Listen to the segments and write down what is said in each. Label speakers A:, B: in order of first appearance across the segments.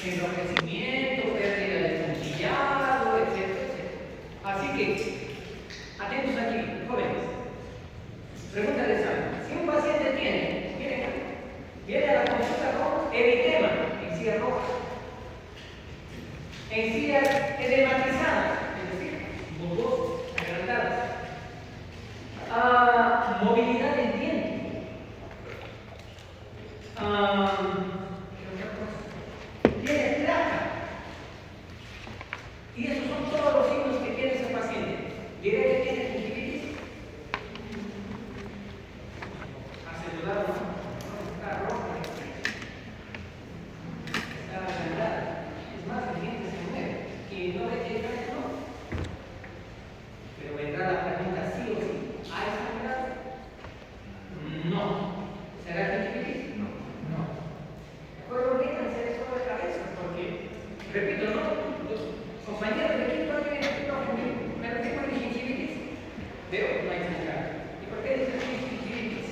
A: enrojecimiento, pérdida de punchillado, etcétera, etcétera. Así que, atentos aquí, jóvenes. Pregunta de examen. Si un paciente viene a la consulta con eritema, encía roja, encías edematizadas, es decir, bulbosas, agrandadas, movilidad del diente, tiene placa, y esos son todos los signos que tiene ese paciente. ¿Diré que tiene gingivitis? Asegurado, ¿no? Está roja, está agrandada. Es más, el diente se mueve y no ve que está no. Pero vendrá la pregunta sí o sí. ¿Hay sangrado? No. ¿Será gingivitis? No. ¿De acuerdo? Olvídense eso de cabeza, porque, repito, no. Los compañeros de quinto año me refiero a gingivitis. Veo, no hay sangrado. ¿Y por qué dicen gingivitis?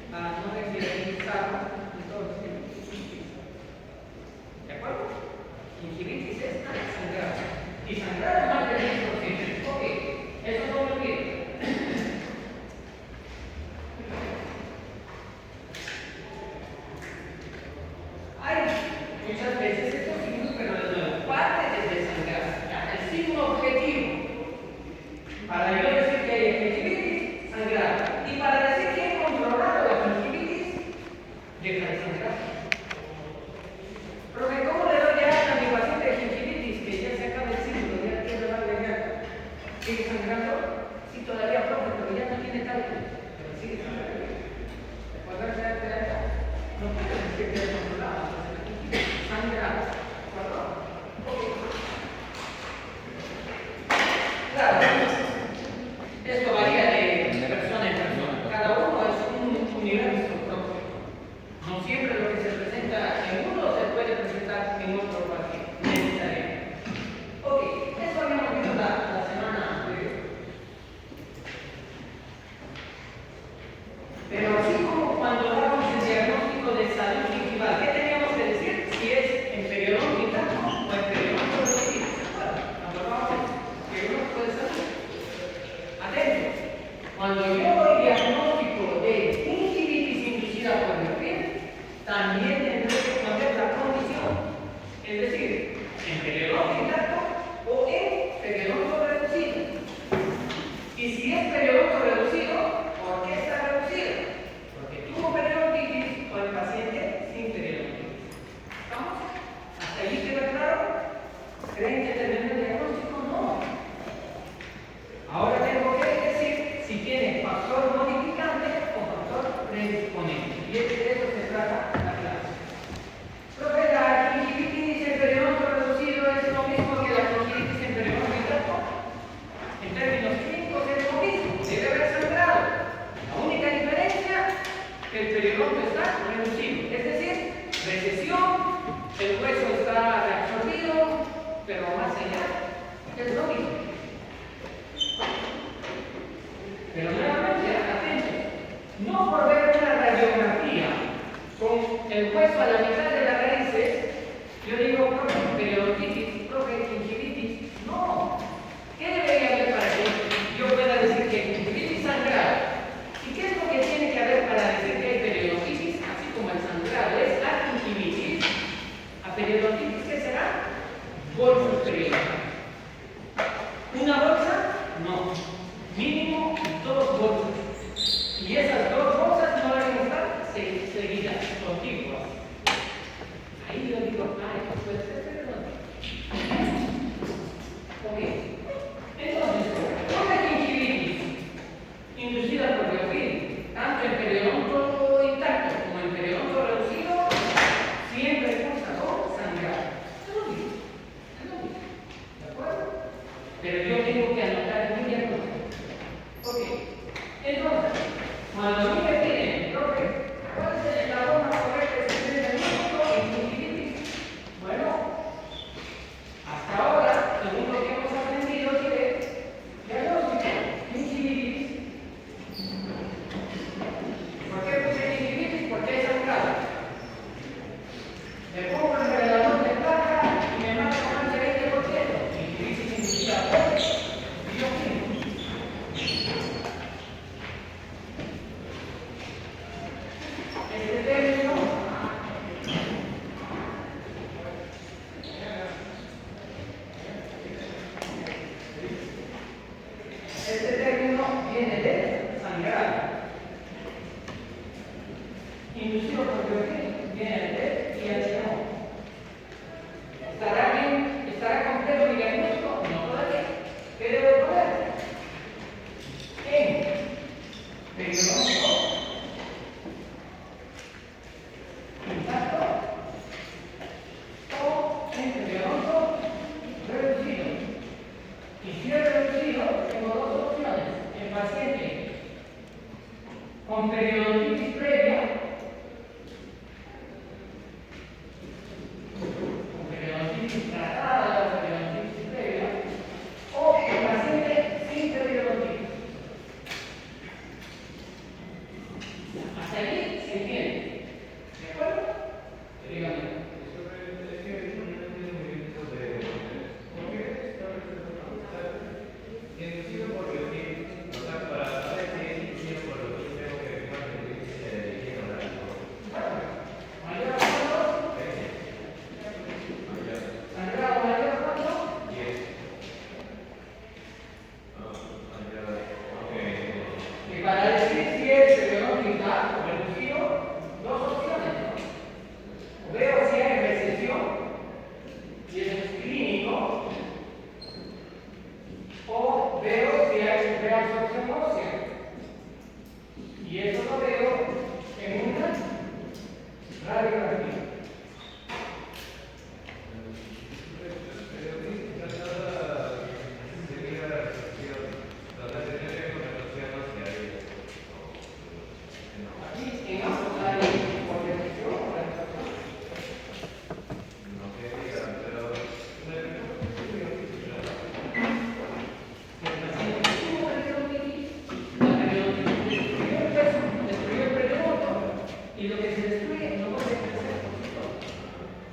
A: No refiere a sarna, entonces ¿de acuerdo? Gingivitis es sangrado. Y sangrado es más del 10%. Ok, eso no lo olviden. Hay muchas veces estos signos, pero de nuevo, parte desde sangrar. ¿Ya? El signo objetivo. Para yo decir que hay gingivitis, sangrar. Y para decir que he controlado la gingivitis, deja de sangrar. Profe, ¿cómo le doy de alta a mi paciente de gingivitis que ya se acaba el ciclo, ya tiene la garganta? ¿Sigue sangrando? Sí, todavía, profe, pero ya no tiene cálculo. Pero sigue sangrando. ¿Puedo darse de alta? No puede decir que es controlado. Sangrado. ¿Perdón? Ok. Claro. Esto varía de persona en persona. Cada uno es un universo propio. No siempre lo que se presenta en uno se puede presentar en otro paciente, necesariamente. Ok, eso habíamos visto la semana anterior. Pero así como cuando dábamos el diagnóstico de salud gingival, ¿qué teníamos que decir? Si es en periodontal o en periodontal reducido. Hablábamos que uno puede ser. Atentos. Cuando yo doy diagnóstico de gingivitis inducida por mercurio, también tendré que poner la condición, es decir, en periodontal o en periodontal reducido. Y si es periodontal reducido, ¿por qué está reducido? Porque tuvo periodontitis o el paciente sin periodontitis. ¿Estamos? ¿Hasta allí queda claro? ¿Creen que terminó el diagnóstico? No. Ahora tengo que decir si tiene factor modificante o factor predisponente. Y de eso se trata la clase. Profe, ¿la gingivitis en periodontal reducido es lo mismo que la gingivitis en periodontal? En términos clínicos es lo mismo, debe haber sangrado. La única diferencia es que el periodonto está reducido, es decir, recesión, el hueso está reabsorbido, pero más allá es lo mismo. Pero nuevamente, atentos, no por ver una radiografía con el hueso a la mitad de las raíces, yo digo, profe, periodontitis, profe, gingivitis, no. ¿Qué debería haber para que yo pueda decir que gingivitis sangrado? ¿Y qué es lo que tiene que haber para decir que hay periodontitis? Así como el sangrado es la gingivitis, a periodontitis, ¿qué será? Bolsas periodontitis. ¿Una bolsa? No. Mínimo 2 bolsas. Y esas 2 bolsas no deben estar seguidas, contiguas. Ahí yo digo, esto puede ser periodontitis. Ok. Entonces, una gingivitis inducida por biofilm, tanto en periodonto intacto como en periodonto reducido, siempre cursa con sangrado. Es lo mismo. ¿De acuerdo? Pero yo tengo que anotar en mi diagnóstico. Ok. Entonces, cuando a mí me piden, profe, ¿cuál es la forma correcta de escribir el diagnóstico en gingivitis?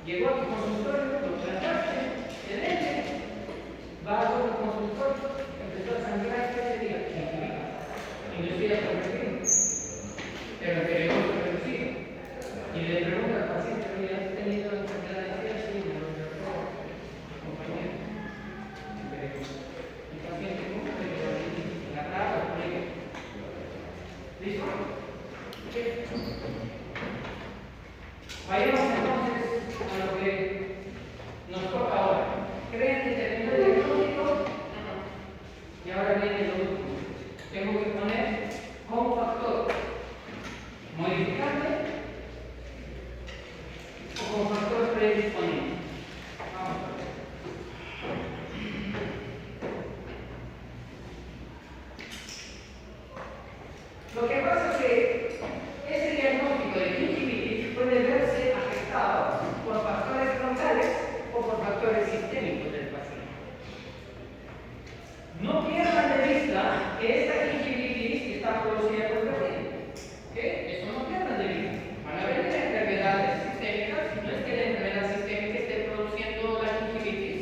A: Llegó a tu consultorio, lo trataste, excelente, va a otro consultorio, empezó a sangrar, ¿qué sería? Inducida por perfil, pero queremos reducir. Y le pregunta al paciente, oye, ¿has tenido enfermedad de sí? Me lo dijo, compañero. El paciente cumple, la graba, por ahí. ¿Listo? Vayamos entonces a lo que nos toca ahora. ¿Creen que terminó el diagnóstico? Y ahora viene lo último. Tengo que poner como factor modificante o como factor predisponiente. Vamos a ver. Lo que pasa es que ese diagnóstico de gingivitis puede verse afectado por factores locales o por factores sistémicos del paciente. No pierdan de vista que esta gingivitis está producida por perfil. ¿Okay? Eso no pierdan de vista. Van a haber enfermedades sistémicas, no es que la enfermedad sistémica esté produciendo la gingivitis.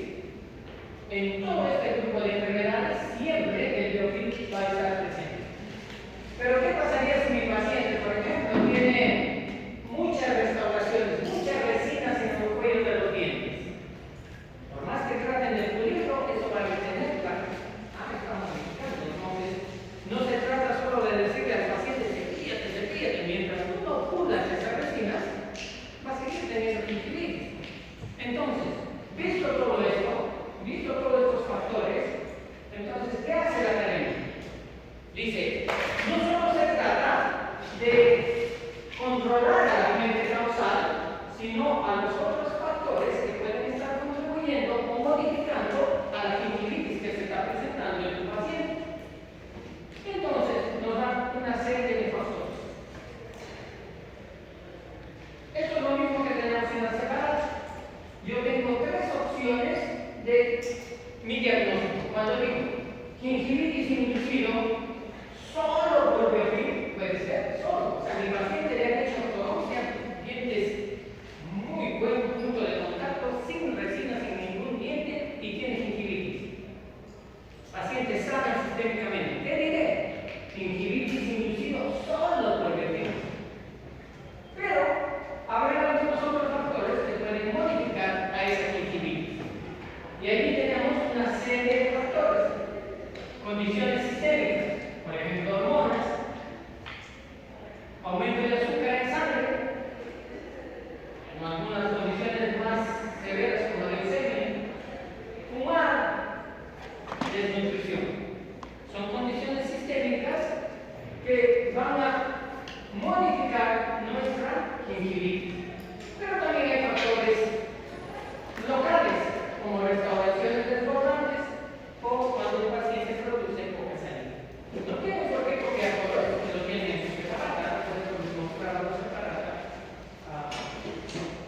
A: En todo este grupo de enfermedades siempre el biofilm va a estar presente. Pero ¿qué pasaría si mi paciente, por ejemplo, tiene muchas restauraciones, muchas resinas en el cuello de los dientes? Por más que traten de pulirlo, eso va a detener la estamos modificando. Entonces, no se trata solo de decirle al paciente, cepíllate, mientras tú no pulas esas resinas, va a seguir teniendo gingivitis. Entonces, visto todo esto, visto todos estos factores, entonces, ¿qué hace la academia? Dice, no solo se trata de controlar al agente causal, sino a los otros factores que pueden estar contribuyendo o modificando a la gingivitis que se está presentando en tu paciente. Entonces, nos dan una serie de factores. Esto es lo mismo que tenemos en la separada. Yo tengo tres opciones de mi diagnóstico. Cuando digo gingivitis inducido, solo por biofilm, puede ser, solo. O sea, mi paciente le ha hecho ortodoncia, dientes muy buen punto de contacto, sin resina, sin ningún diente y tiene gingivitis. Paciente sana sistémicamente. ¿Qué diré? Gingivitis inducido solo por biofilm. Pero habrá algunos otros factores que pueden modificar a esa gingivitis. Y aquí tenemos una serie de factores. Condiciones sistémicas. Por ejemplo, hormonas, aumento de azúcar en sangre, en algunas condiciones más severas como la leucemia, fumar, desnutrición. Son condiciones sistémicas que van a modificar nuestra gingivitis. Pero también hay factores locales, como restauraciones desbordantes o cuando el paciente produce poca saliva. No tiene por qué copiar todo esto, que lo tienen en su separata, por eso les mostraba la separata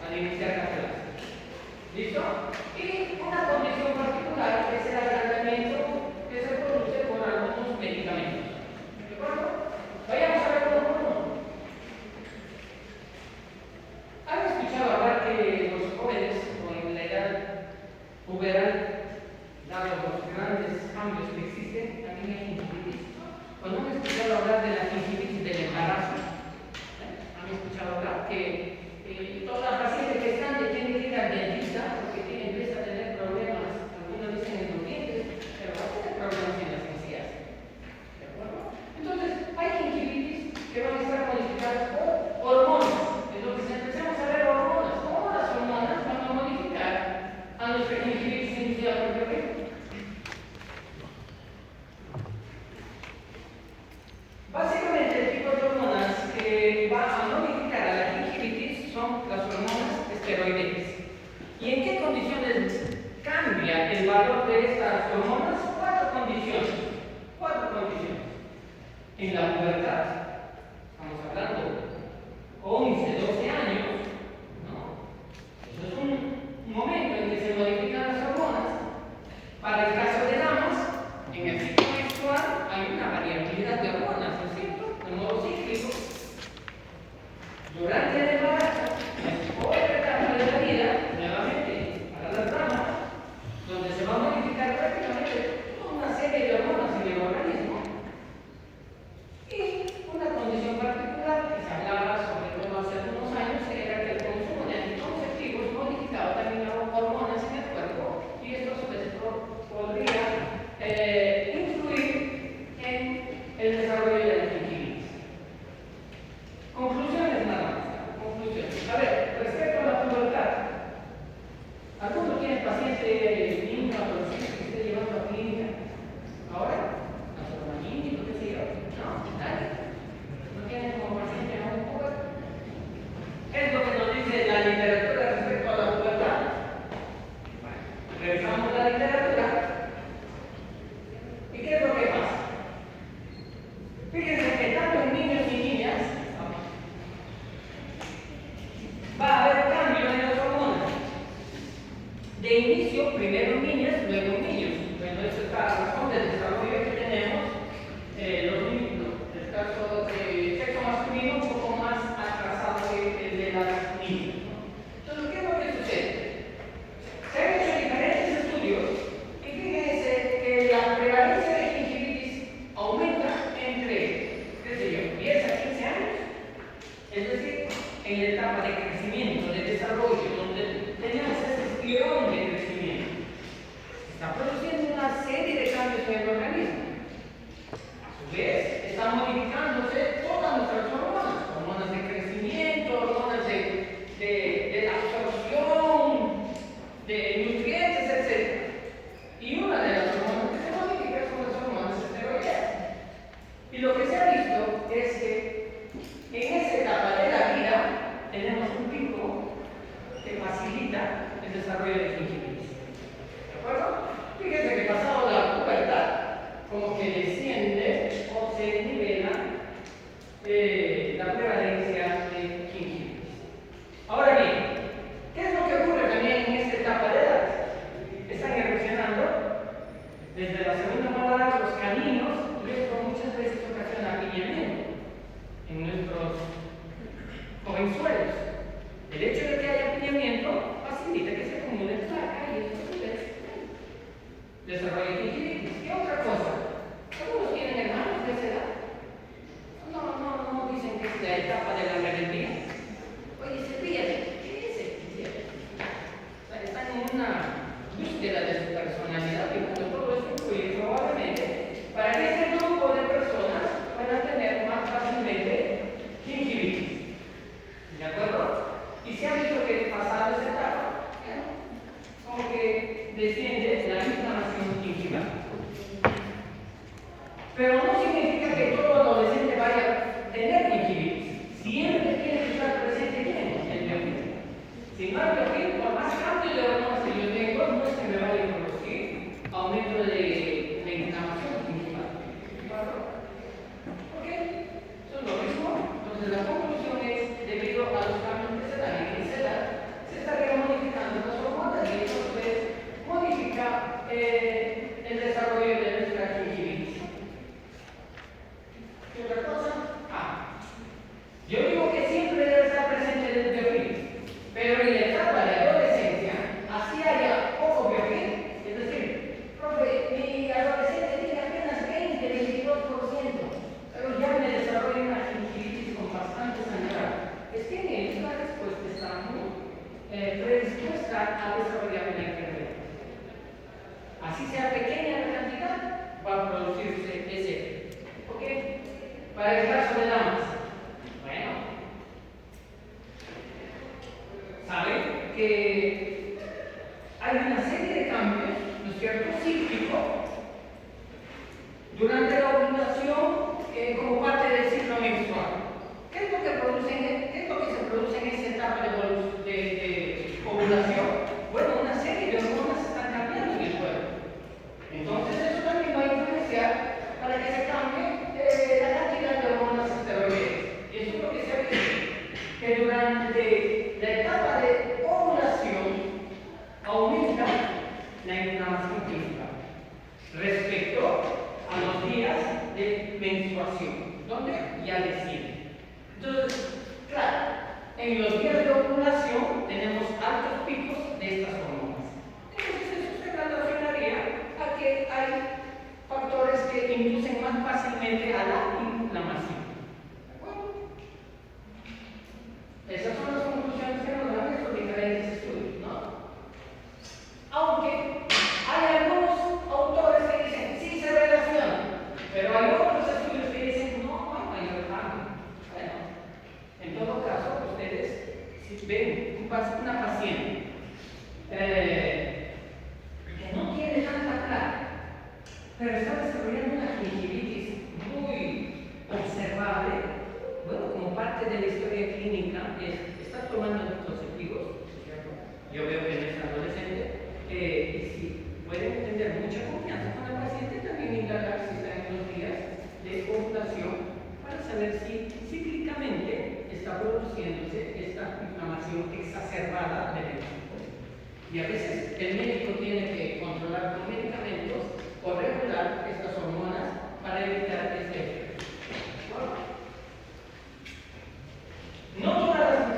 A: al iniciar la clase. ¿Listo? Y una condición particular es el agrandamiento que se produce por algunos medicamentos. ¿De acuerdo? Vayamos a ver uno por uno. ¿Han escuchado hablar que los jóvenes o en la edad puberal, dado los grandes cambios que existen, también hay gingivitis? Cuando han escuchado hablar de la gingivitis del embarazo, han escuchado hablar que todas las pacientes que están tienen que ir al dentista porque empieza a tener problemas, algunos dicen en los dientes, pero va a tener problemas en las encías. ¿De acuerdo? Entonces, hay gingivitis que van a estar modificadas por hormonas. Entonces, empecemos a ver hormonas. ¿Cómo las hormonas van a modificar a nuestra gingivitis inducida por perfil? Básicamente, el tipo de hormonas que van a modificar a la gingivitis son las hormonas esteroideas. ¿Y en qué condiciones cambia el valor de estas hormonas? Cuatro condiciones. En la pubertad, estamos hablando 11, 12 años, ¿no? Eso es un momento en que se modifican las hormonas. Para el caso de damas, en el ciclo menstrual hay una variabilidad de hormonas, ¿no es cierto? De modo cíclico. Durante el embarazo, es otra etapa de la vida, de inicio, primero en niñas, luego en niños. Bueno, eso es la razón del desarrollo que tenemos los niños. El caso de sexo masculino un poco más atrasado que el de las niñas. Entonces, ¿qué es lo que sucede? Se han hecho diferentes estudios y fíjense que la prevalencia de gingivitis aumenta entre, qué sé yo, 10 a 15 años. Es decir, en la etapa de crecimiento, de desarrollo, donde tenemos ese estirón de crecimiento, está produciendo una serie de cambios en el organismo. A su vez, están modificándose todas nuestras hormonas, hormonas de crecimiento, hormonas de absorción, de nutrientes, etc. Y una de las hormonas que se modifica son las hormonas esteroideas. Y lo que se ha visto es que en esa etapa de la vida tenemos un pico que facilita el desarrollo de gingivitis. ¿De acuerdo? Fíjense que pasado la pubertad, como que desciende o se nivela la prevalencia de gingivitis. Ahora bien, ¿qué es lo que ocurre también en esta etapa de edad? Están erosionando desde la segunda molar los caninos, y esto muchas veces ocasiona apiñamiento en nuestros jovenzuelos. El hecho de que haya apiñamiento facilita que se acumule placa y esto es desarrollo de gingivitis. ¿Qué otra cosa? ¿Algunos tienen hermanos de esa edad? No dicen que es la etapa de la rebeldía. Oye, cepíllate. ¿Qué es cepíllate? O sea, están en una búsqueda de su personalidad y cuando todo eso influye probablemente para que ese grupo de personas puedan tener más fácilmente gingivitis. ¿De acuerdo? Y se ha visto que pasada esa etapa, como que desciende la inflamación gingival. Pero no significa que todo adolescente vaya a tener gingivitis. Siempre tiene que estar presente el biofilm. Si no hay biofilm, por más cambio de hormonas que yo tengo, no es que me vaya a producir aumento de la inflamación gingival. ¿De acuerdo? ¿Ok? Eso es lo mismo. Entonces la conclusión es, debido a los cambios que se dan en esa edad, se estarían modificando las hormonas y entonces modifica el desarrollo de nuestra gingivitis. ¿Qué otra cosa? Yo digo que siempre debe estar presente el biofilm, pero en la etapa de adolescencia, así haya poco biofilm, es decir, profe, mi adolescente tiene apenas 20-22%, pero ya me desarrolla una gingivitis con bastante sangrado. Es que esta respuesta está muy predispuesta a desarrollar una enfermedad. Así sea pequeña la cantidad, va a producirse ese efecto. ¿Ok? Para el caso de damas, bueno, saben que hay una serie de cambios, ¿no es cierto?, cíclicos durante la ovulación como parte del ciclo menstrual. ¿Qué es lo que se produce en esa etapa de ovulación? Bueno, una serie de hormonas están cambiando en el cuerpo. Entonces eso también va a influenciar para que se cambie la cantidad de hormonas esteroideas. Y eso es lo que se ha visto, que durante la etapa de ovulación aumenta la inflamación gingival respecto a los días de menstruación, donde ya desciende. Entonces, claro, en los días de ovulación tenemos altos picos de estas hormonas. Entonces eso se relacionaría a que hay factores que inducen más fácilmente a la inflamación. ¿De acuerdo? Esas son las conclusiones que nos dan estos diferentes estudios, ¿no? Aunque hay algunos autores que dicen sí se relaciona, pero hay otros estudios que dicen no hay mayor cambio. Bueno, en todo caso, ustedes, si ven una paciente que no tiene tanta placa, pero está desarrollando una gingivitis muy observable, bueno, como parte de la historia clínica, está tomando anticonceptivos, ¿cierto? Yo veo que no es adolescente, y si pueden tener mucha confianza con el paciente, también indagar si está en los días de ovulación para saber si cíclicamente está produciéndose esta inflamación exacerbada del hígado. Y a veces el médico tiene que controlar con medicamentos o regular estas hormonas para evitar este efecto. No todas las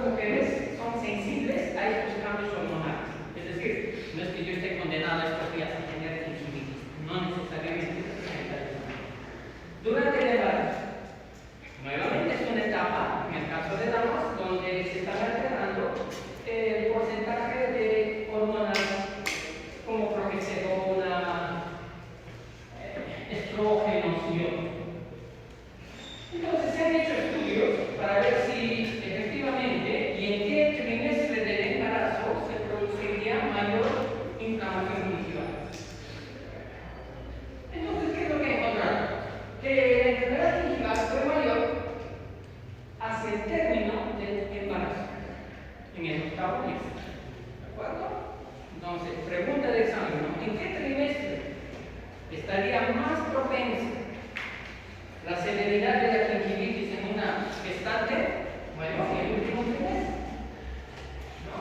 A: mujeres son sensibles a estos cambios hormonales. Es decir, no es que yo esté condenado a estos días a tener gingivitis, no necesariamente. Durante el embarazo, nuevamente es una etapa, en el caso de damas, donde se está alterando el porcentaje de hormonas como progesterona, estrógenos y otros. Entonces se han hecho estudios para ver si efectivamente y en qué trimestre del embarazo se produciría mayor inflamación gingival. Entonces, ¿qué es lo que encontraron? Que la enfermedad gingival fue mayor hacia el término del embarazo, en el 8º mes. ¿De acuerdo? Entonces, pregunta de examen, ¿no? ¿En qué trimestre estaría más propensa la severidad de la gingivitis en una gestante? Bueno, en el último trimestre. ¿No?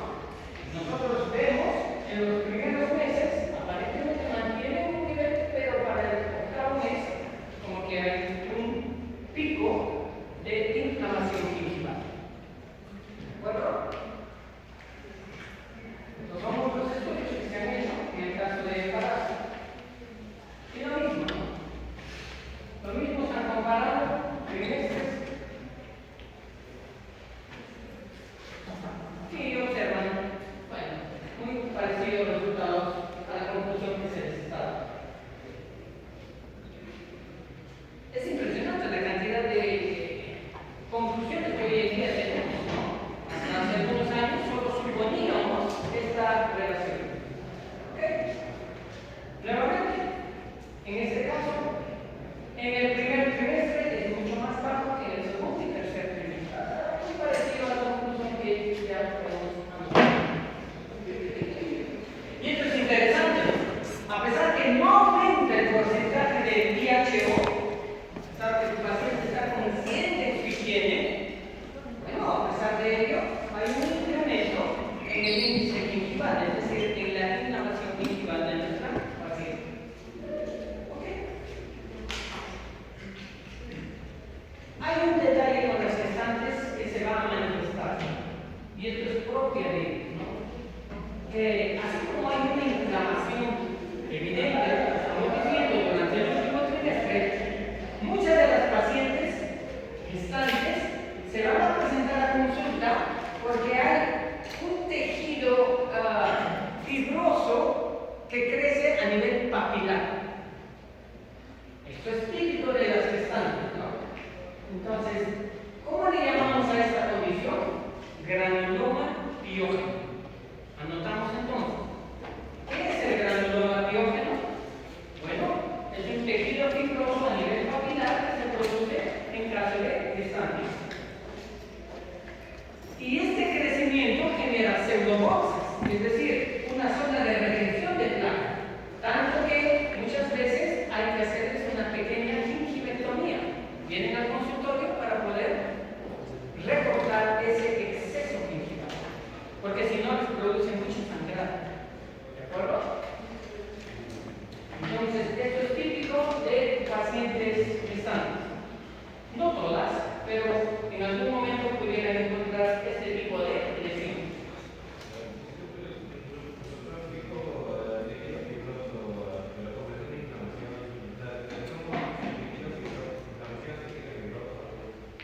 A: Nosotros vemos en los primeros meses, aparentemente mantienen un nivel, pero para el 8º mes, como que hay un pico de inflamación gingival. ¿De acuerdo? Estos son otros estudios que se han hecho en el caso de embarazo. Y lo mismo, ¿no? Lo mismo se han comparado trimestres. Y observan, bueno, muy parecidos resultados a la conclusión que se les está dando. Es impresionante la cantidad de conclusiones que hoy en día tenemos, ¿no? Hasta hace algunos años solo suponíamos esta relación. ¿Ok? Nuevamente, en este caso, en el primer trimestre es mucho más bajo que en el segundo y tercer trimestre. Muy parecido a la conclusión que ya podemos anotar. Y esto es interesante. A pesar que no aumenta el porcentaje de DHO, a pesar que tu paciente está consciente de su higiene, bueno, a pesar de ello, hay un incremento en el índice gingival, es decir, en la inflamación gingival de nuestra paciente. ¿Ok? Hay un detalle con las gestantes que se va a manifestar, y esto es propio de ellos, ¿no? Que así como hay una inflamación evidente, estamos diciendo durante el último trimestre, muchas de las pacientes gestantes se van a presentar a consulta porque hay un tejido fibroso que crece a nivel papilar. Esto es típico de las gestantes, ¿no? Entonces, ¿cómo le llamamos a esta condición? Granuloma piógeno. Anotamos entonces. ¿Qué es el granuloma piógeno? Bueno, es un tejido fibroso a nivel papilar que se produce en caso de gestantes. Y este crecimiento genera pseudoboxes, es decir, una zona de retención de placa, tanto que muchas veces hay que hacerles una pequeña gingivectomía. Vienen al consultorio para poder recortar ese exceso gingival, porque si no les produce mucho sangrado. ¿De acuerdo? Entonces, esto es típico de pacientes gestantes. No todas, pero en algún momento pudieran encontrar este tipo de lesión.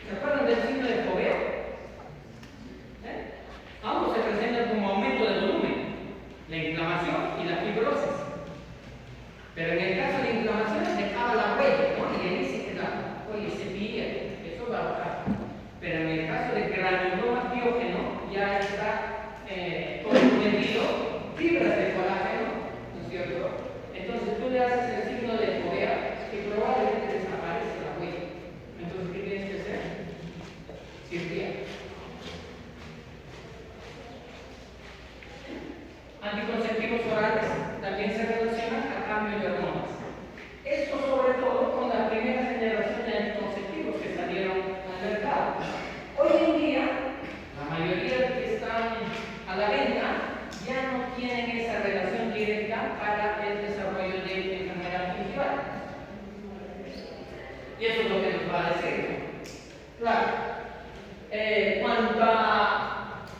A: ¿Se acuerdan del signo de Fovea? Ambos se presentan como aumento de volumen, la inflamación y la fibrosis. Pero en el caso de inflamación dejaba la huella, ¿no? Y ahí se quedaba. Oye, se pierde, eso va a bajar. Pero en el caso de granuloma piógeno ya está comprometido fibras de colágeno, ¿no es cierto? Entonces tú le haces el signo de Fovea y probablemente desaparece la huella. Entonces, ¿qué tienes que hacer? Cirugía. Anticonceptivos orales también se relacionan a cambio de hormonas. Esto sobre todo con la primera generación de anticonceptivos que salieron al mercado. Hoy en día, la mayoría que están a la venta ya no tienen esa relación directa para el desarrollo de enfermedad gingival. Y eso es lo que nos va a decir. Claro,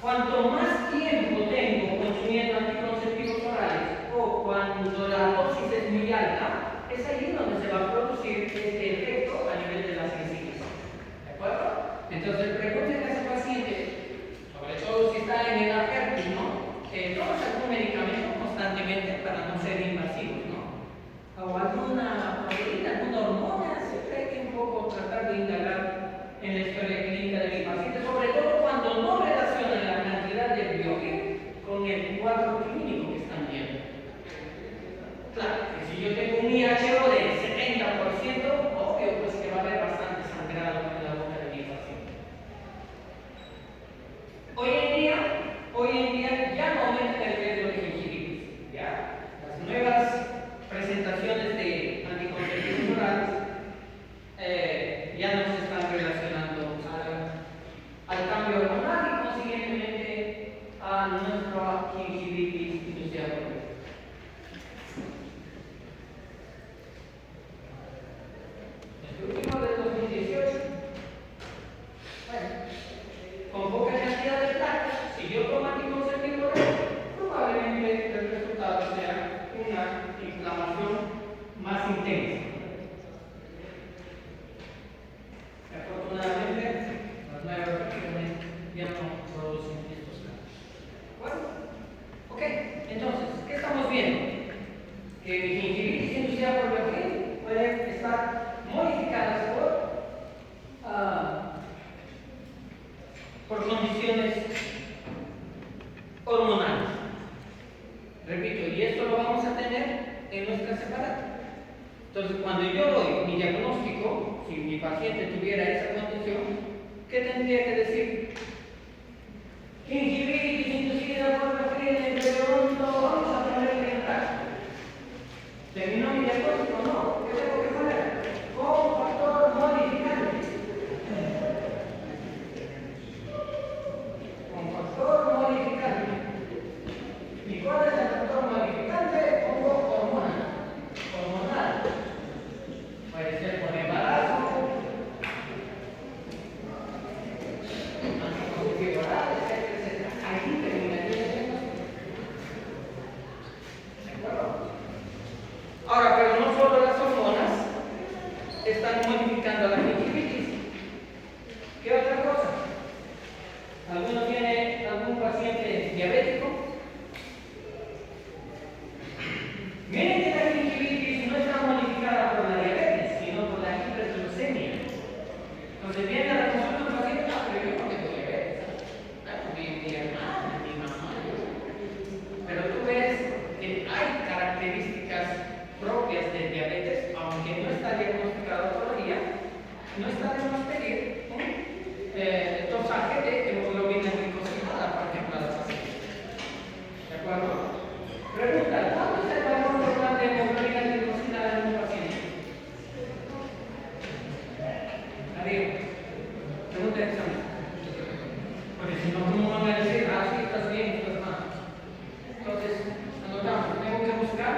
A: cuanto más tiempo tengo consumiendo anticonceptivos orales o cuando la dosis es muy alta, es ahí donde se va a producir este efecto a nivel de las encías. ¿De acuerdo? Entonces, pregúntenle a ese paciente, sobre todo si está en edad fértil, ¿no? Tomas algún medicamento constantemente para no ser invasivos, ¿no? O alguna proteína, alguna hormona, siempre hay que un poco tratar de indagar en la historia clínica de mi paciente, sobre todo cuando no relacionan la cantidad de biogen con el cuadro clínico que están viendo. Claro, que si yo tengo un IHO de 70%, obvio pues que va a haber bastante sangrado en la boca de mi paciente. Hoy en día ya no aumenta el riesgo de gingivitis, ¿ya? Las nuevas presentaciones de anticonceptivos orales ya no se están relacionando al cambio hormonal y consiguientemente a nuestra gingivitis induciada. El último del 2018, bueno, con poca cantidad de placas, si yo tomo anticonceptivo oral, probablemente el resultado sea una inflamación más intensa. Afortunadamente, las nuevas versiones ya no producen estos cambios. Bueno, ok, entonces, ¿qué estamos viendo? Que mi gingivitis inducida por biogen pueden estar modificadas por condiciones hormonales. Repito, y esto lo vamos a tener en nuestra separata. Entonces, cuando yo doy mi diagnóstico, si mi paciente tuviera esa condición, ¿qué tendría que decir? Gingivitis inducida por biogen en periodo, vamos a ponerle en caso. ¿Terminó mi diagnóstico? No. ¿Qué tengo que poner? Con factor modificante. Con factor modificante. ¿Y cuál es el factor modificante? Pongo hormonal. Puede ser por embarazo, anticonceptivo oral, etc. Ahí terminaría el diagnóstico. ¿De acuerdo? Ahora, pero no solo las hormonas están modificando la gingivitis. ¿Qué otra cosa? ¿Alguno tiene algún paciente diabético? Miren que la gingivitis no está modificada por la diabetes, sino por la hiperglucemia. Entonces viene a la consulta un paciente, pero yo no tengo diabetes. Mi hermana, mi mamá. Pero tú ves que hay características propias de diabetes, aunque no está diagnosticado todavía, no está de más pedir un dosaje de hemoglobina glicosilada, por ejemplo, a la paciente. ¿De acuerdo? Pregunta, ¿cuánto es el valor normal de hemoglobina glicosilada en un paciente? Adiós. Pregunta de examen. Porque si no, ¿cómo van a decir? Sí, estás bien, estás mal. Entonces, anotamos, tengo que buscar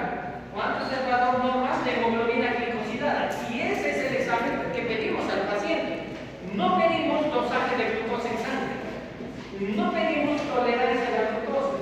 A: cuánto es el valor normal de hemoglobina glicosilada. Y ese es el examen que pedimos al paciente. No pedimos dosaje de glucosa en sangre. No pedimos tolerancia a la glucosa.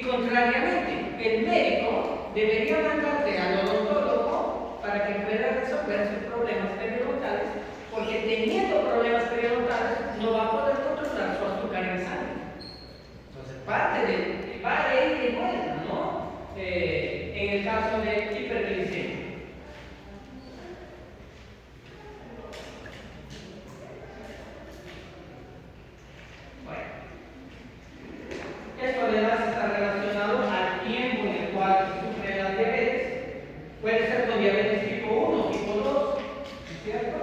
A: Y contrariamente, el médico debería mandarte al odontólogo para que pueda resolver sus problemas periodontales, porque teniendo problemas periodontales no va a poder controlar su azúcar en sangre. Entonces, parte de va de ida y vuelta, ¿no? En el caso de hiperglicemia. Esto además está relacionado al tiempo en el cual sufre la diabetes. Puede ser con diabetes tipo 1, tipo 2, ¿cierto?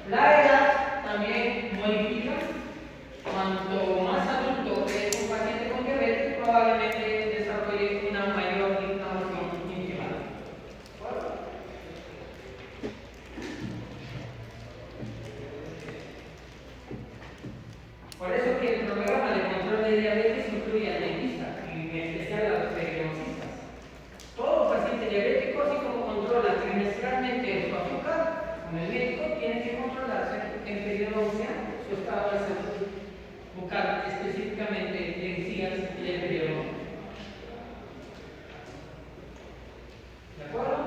A: La edad también modifica. Cuanto más adulto es un paciente con diabetes, probablemente desarrolle una mayor inflamación íntima. Por eso que el programa de control de diabetes incluye al dentista, en especial a los periodoncistas. Todo paciente diabético, así como controla trimestralmente su azúcar, con el médico tiene que controlarse en periodoncia su estado de salud bucal, específicamente de encías y de periodo. ¿De acuerdo?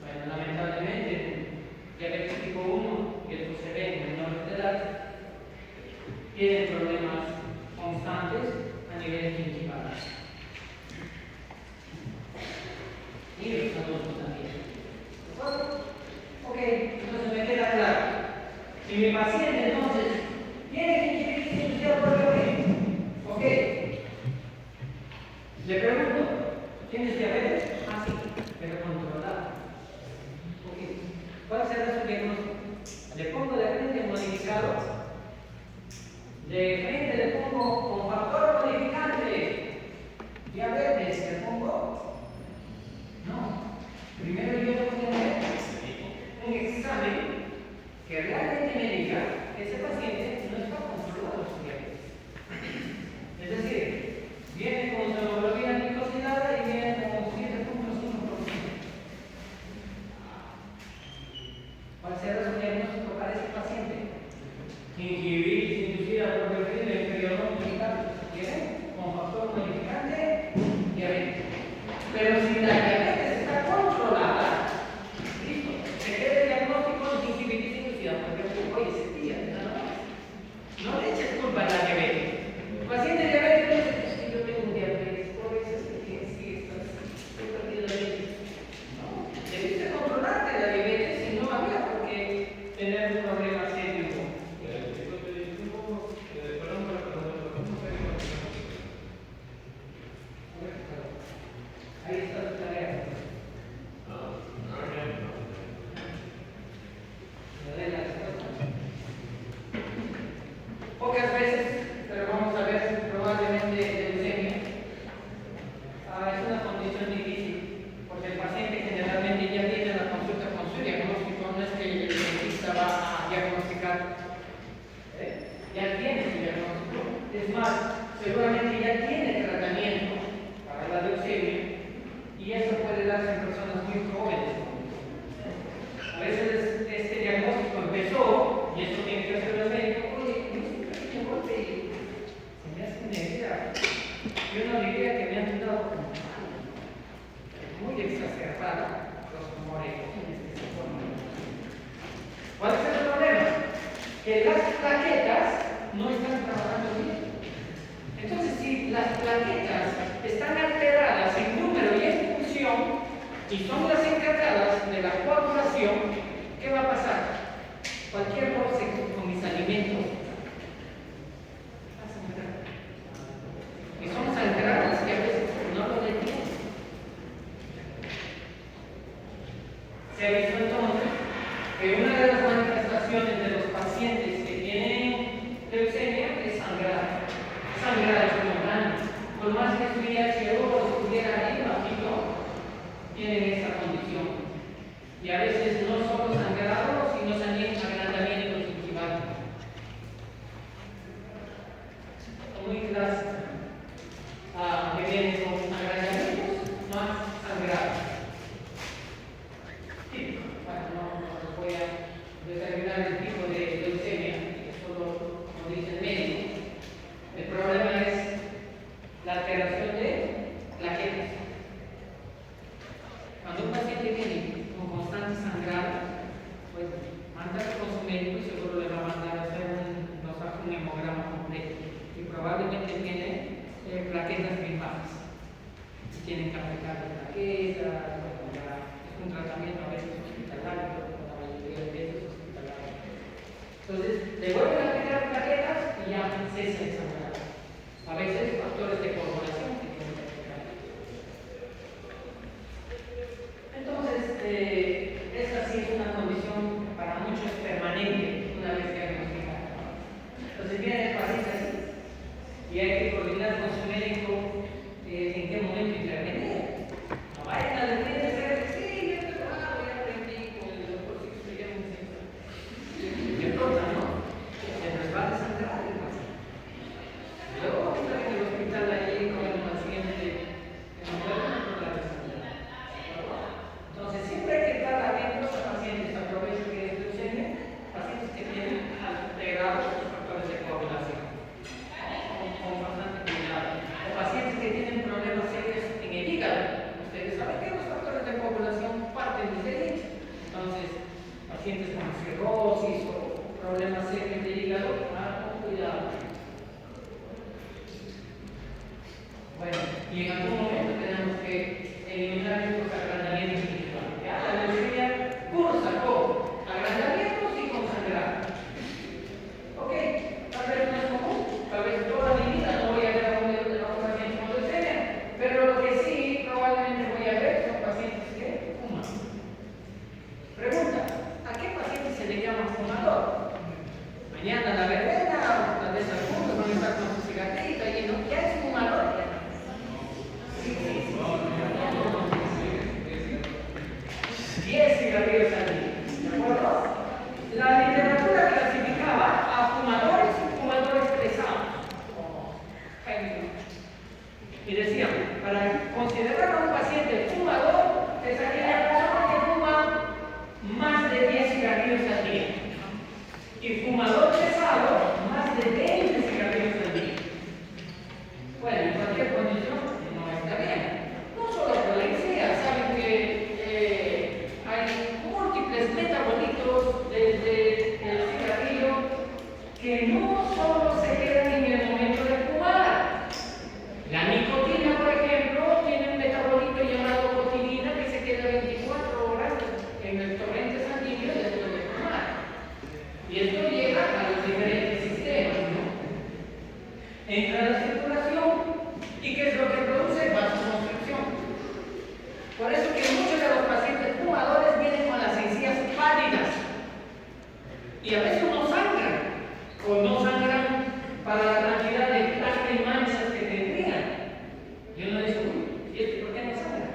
A: Bueno, lamentablemente, diabetes tipo 1 y el se ve en menores de edad tienen problemas constantes a nivel gingival. Y los adultos también. ¿De acuerdo? Ok, entonces me queda claro. Si mi paciente entonces tiene gingivitis inducida por diabetes, ok. Le pregunto, ¿tienes diabetes? Ah, sí, pero controlada. Ok. ¿Cuál será su diagnóstico? Le pongo de frente modificado. De frente le pongo con factor modificante. Diabetes, le pongo. No. Primero yo tengo que hacer un examen que realmente me diga que ese paciente no está controlado su diabetes. Es decir, viene con su hemoglobina glicosilada y viene con 7.5%. ¿Cuál será su diagnóstico para ese paciente? Gingivitis inducida por bacterias del periodo umbilical. ¿Quieren? Con factor modificante, diabetes. Pero si la diabetes está controlada, listo, se queda el diagnóstico de gingivitis inducida por bacterias. Oye, ese día, nada más. No le eches culpa a la diabetes. El paciente diabético dice, es que yo tengo un diabetes, por eso es que sí, estoy perdido de diabetes. No, debiste controlarte la diabetes y no había por qué tener un problema serio. Ahí está tu tarea. ¿Me doy la respuesta? Pocas veces, pero vamos a ver probablemente leucemia. Es una condición difícil, porque el paciente generalmente ya tiene la consulta con su diagnóstico, no es que el dentista va a diagnosticar, ya tiene su diagnóstico. Es más, seguramente ya tiene tratamiento para la leucemia, y eso puede darse en personas muy jóvenes. A veces este diagnóstico empezó, y eso tiene que hacer el médico. Oye, un golpe y se me hace una idea. Yo no diría que me han dado muy exacerbada los moretones que se forman. ¿Cuál es el problema? Que las plaquetas no están trabajando bien. Entonces, si las plaquetas están alteradas en número y en función, y son las encargadas de la coagulación, ¿qué va a pasar? Cualquier roce con mis alimentos va a sangrar. Y son sangradas que a veces no lo detienen. Se ha visto entonces que una de las manifestaciones de los pacientes que tienen leucemia es sangrar. Sangrar espontáneo. Por más que su IHO estuviera ahí bajito, tienen esa condición. Y a veces no solo sangrado, sino también agrandamiento gingival. Muy clásico. Que viene con agrandamientos más sangrados. Típico. Bueno, no voy a determinar el tipo de leucemia, eso lo dice el médico. El problema probablemente tiene plaquetas bien bajas. Si tienen que aplicar plaquetas, bueno, ya es un tratamiento a veces hospitalario, la mayoría de veces hospitalario. Entonces, le vuelven a aplicar plaquetas y ya cesa el sangrado. A veces factores de coagulación que tienen que aplicar. Entonces, esa sí es una condición para muchos permanente una vez diagnosticada. Entonces viene el paciente así y hay que coordinar con su médico en qué momento intervenir. No vayan a decir, sí, yo voy a aprendí con el doctor Sixto ya un centro. ¿Qué pasa, no? Se nos va a desangrar el paciente. Luego está en el hospital allí con el paciente que no puede controlar el sangrado. Entonces siempre hay que estar atentos a pacientes, aprovecho que es leucemia, pacientes que tienen alterados los factores de coagulación. Con bastante cuidado. O pacientes que tienen problemas serios en el hígado. Ustedes saben que los factores de coagulación parten desde el hígado. Entonces, pacientes con cirrosis o problemas serios del hígado, con cuidado. Bueno, y en algún momento tenemos que eliminar estos agrandamientos individuales. Ya la leucemia cursa con agrandamientos y con sangrado. Ok, tal vez no es común, tal vez toda mi vida no voy a ver a un paciente con leucemia, pero lo que sí probablemente voy a ver son pacientes que fuman. Pregunta, ¿a qué paciente se le llama fumador? Mañana la verbena, o tal vez algunos van a estar con su cigarrita y no, ya es fumador. Sí. 10 cigarrillos al día, ¿de acuerdo? La literatura clasificaba a fumadores y fumadores pesados. Y decían, para considerar a un paciente fumador, es aquella persona que fuma más de 10 cigarrillos al día. Y fumador pesado, más de 20 cigarrillos al día. Bueno, en cualquier condición no está bien. No solo por la idea, saben que hay múltiples metabolitos desde el cigarrillo que no solo se quedan en el momento de fumar. La nicotina, por ejemplo, tiene un metabolito llamado cotinina que se queda 24 horas en el torrente sanguíneo después de fumar. Y esto llega a los diferentes sistemas, ¿no? Entra a la circulación y ¿qué es lo que produce? Vasoconstricción. Por eso que muchos de los pacientes fumadores vienen con las encías pálidas y a veces no sangran o no sangran para la cantidad de plasta y manchas que tendrían. Y uno dice, uy, ¿y esto por qué no sangra?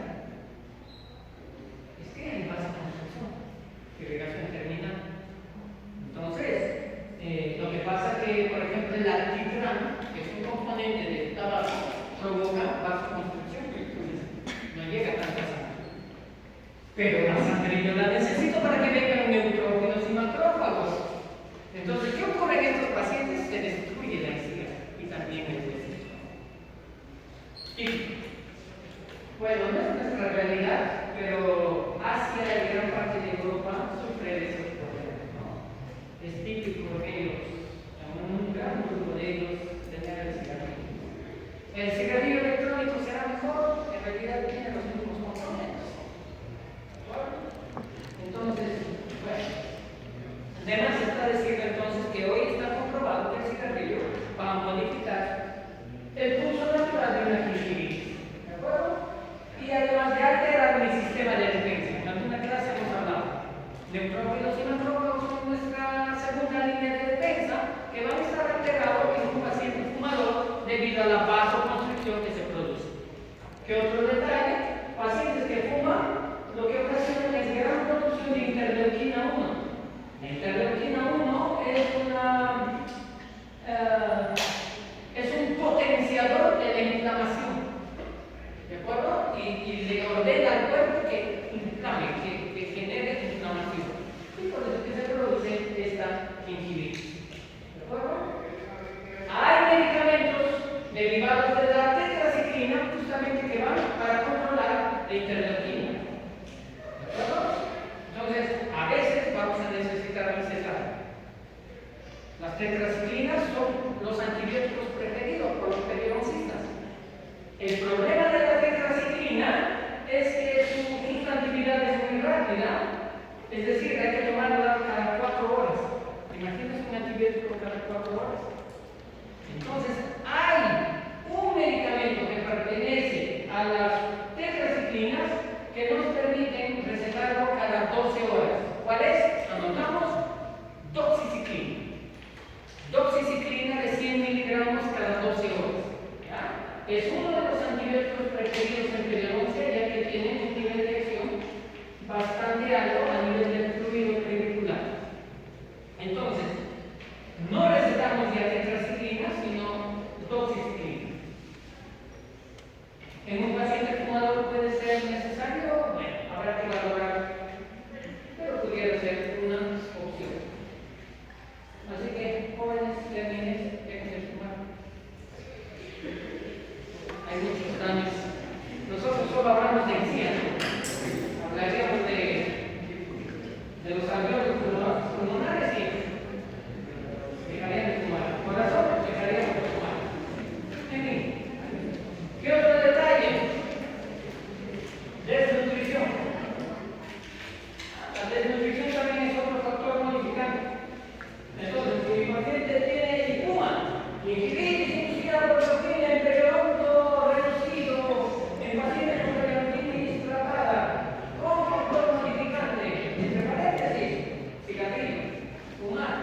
A: Es que hay vasoconstricción, irrigación terminal. Entonces, lo que pasa es que, por ejemplo, el alquitrán, que es un componente del tabaco, provoca vasoconstricción, no llega a tanta sangre. Pero la sangre yo la necesito para que vengan neutrófilos y macrófagos. Entonces, ¿qué ocurre en estos pacientes? Se destruye la encía y también el hueso. Y, bueno, no es nuestra realidad, pero Asia y gran parte de Europa sufre de esos problemas, ¿no? Es típico que ellos, un gran grupo de ellos, tengan el cigarrillo. El cigarrillo electrónico será mejor, en realidad tiene los mismos componentes. Entonces, bueno, además está diciendo entonces que hoy está comprobado que el cigarrillo va a modificar el pulso natural de una gingivitis, ¿de acuerdo? Y además de alterar mi sistema de defensa. En alguna clase hemos hablado. Neutrófilos y macrófagos son nuestra segunda línea de defensa que van a estar alterados en un paciente fumador debido a la vasoconstricción que se produce. ¿Qué otro detalle? Pacientes que fuman lo que ocasiona es gran producción de interleuquina 1. La interleuquina 1 es un potenciador de la inflamación, ¿de acuerdo? Y le ordena al cuerpo que inflame, que genere inflamación. Y por eso que se produce esta gingivitis, ¿de acuerdo? Hay medicamentos derivados de la tetraciclina justamente que van para controlar la interleuquina. ¿De acuerdo? Entonces, a veces vamos a necesitar recetar. Las tetraciclinas son los antibióticos preferidos es uno de los antibióticos preferidos en periodoncia, ya que tiene un nivel de acción bastante alto a nivel del fluido perivehicular. Entonces, no recetamos ya tetraciclina, sino doxiciclina. En un paciente fumador puede ser necesario, bueno, habrá que valorar, pero pudiera ser una opción. Así que, jóvenes, dejen de fumar. Hay muchos daños. Nosotros solo hablamos de encía, hablaríamos de los alveolos pulmonares y dejarían de fumar. Corazón, dejaríamos de fumar. En fin, ¿qué otro detalle? Desnutrición. La desnutrición también es otro factor modificante. Entonces, si mi paciente tiene ipuma, gingivitis inducida por toxina en periodonto reducido, en paciente con periodontitis tratada, con factor modificante, entre paréntesis, cigarrillo, fumar.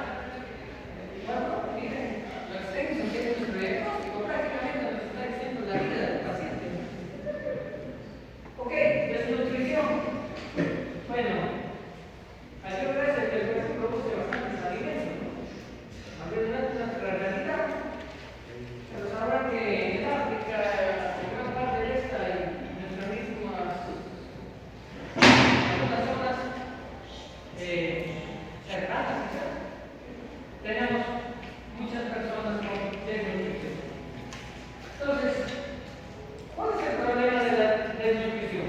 A: Bueno, miren, lo extenso que es nuestro diagnóstico, prácticamente nos está diciendo la vida del paciente. Ok, desnutrición. Bueno, hay que ver que el cuerpo produce bastantes alimentos, ¿no? A ver, una realidad. Pero sabrán que en África, en gran parte de esta y nuestras mismas algunas zonas cercanas, quizás, tenemos muchas personas con desnutrición. Entonces, ¿cuál es el problema de la desnutrición?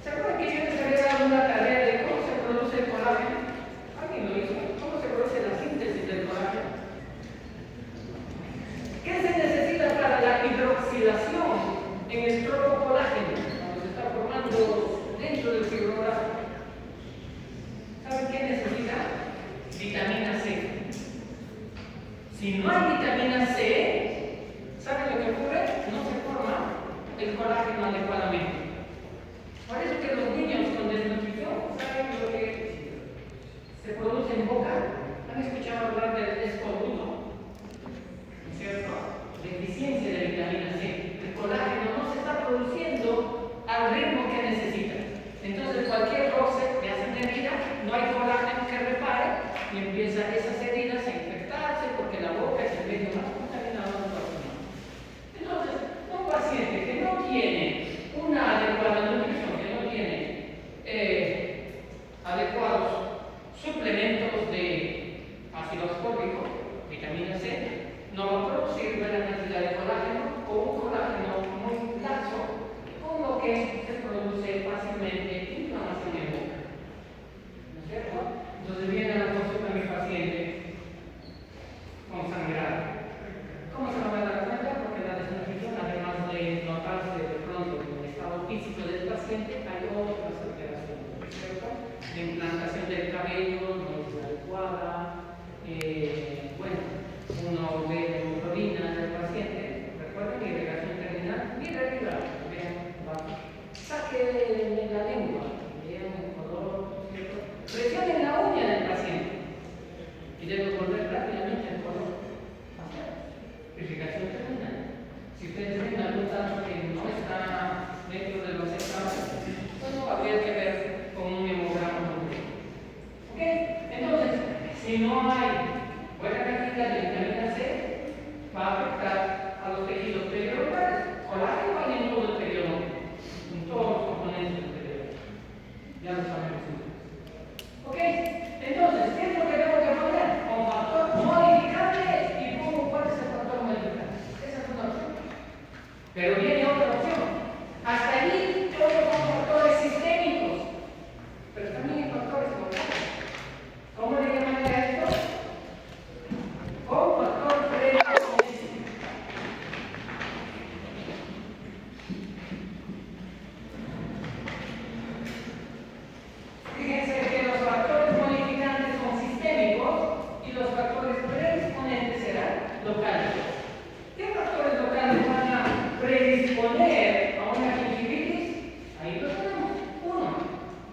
A: ¿Se acuerdan que yo les había dado una tarea de cómo se produce el colágeno? ¿Alguien lo hizo? ¿Cómo se produce la síntesis del colágeno? ¿Qué se necesita para la hidroxilación en el tropocolágeno cuando se está formando dentro del fibroblasto? ¿Saben qué necesita? Vitamina C. Si no hay vitamina C, ¿saben lo que ocurre? No se forma el colágeno adecuadamente. Por eso que los niños con desnutrición, ¿saben lo que se produce en boca? ¿Han escuchado hablar del escobuto? ¿No es cierto? Deficiencia de vitamina C. El colágeno no se está produciendo al ritmo que necesita. Entonces cualquier roce le hace una herida, no hay colágeno que repare y empiezan esas heridas a infectarse porque la boca es el medio más contaminado del cuerpo humano. Entonces, un paciente que no tiene una adecuada nutrición, que no tiene adecuados suplementos de ácido ascórbico, vitamina C, no va a producir buena cantidad de colágeno o un colágeno muy laxo, con lo que se produce fácilmente inflamación en boca. ¿No es cierto? Entonces viene a la consulta mi paciente con sangrado. ¿Cómo se va a dar cuenta? Porque la desnutrición, además de notarse de pronto en el estado físico del paciente, hay otras alteraciones, ¿cierto? La implantación del cabello no es adecuada, bueno, uno ve la hemoglobina del paciente, recuerden, irrigación terminal, irregular, vean, saque la lengua, vean el color, ¿cierto? Presión en la uña del paciente y debe volver rápidamente al color. Irrigación terminal. Si ustedes ven algún dato que no está dentro de los estados, bueno, habría que ver con un hemograma completo. ¿Ok? Entonces, si no hay buena cantidad de vitamina C, va a afectar a los tejidos periodontales. Colágeno hay en todo el periodonto, en todos los componentes del periodonto. Ya lo sabemos. ¿Ok? Entonces, ¿qué es lo que tengo que poner? Con factor modificante y pongo cuál es el factor modificante. Esa es una opción. Pero viene otra opción. Hasta allí todos son factores sistémicos, pero también hay factores locales. ¿Cómo le llaman a esto? Con factor predisposición. Fíjense que los factores modificantes son sistémicos y los factores predisponentes serán locales. ¿Qué factores locales van a predisponer a una gingivitis? Ahí lo tenemos. Uno,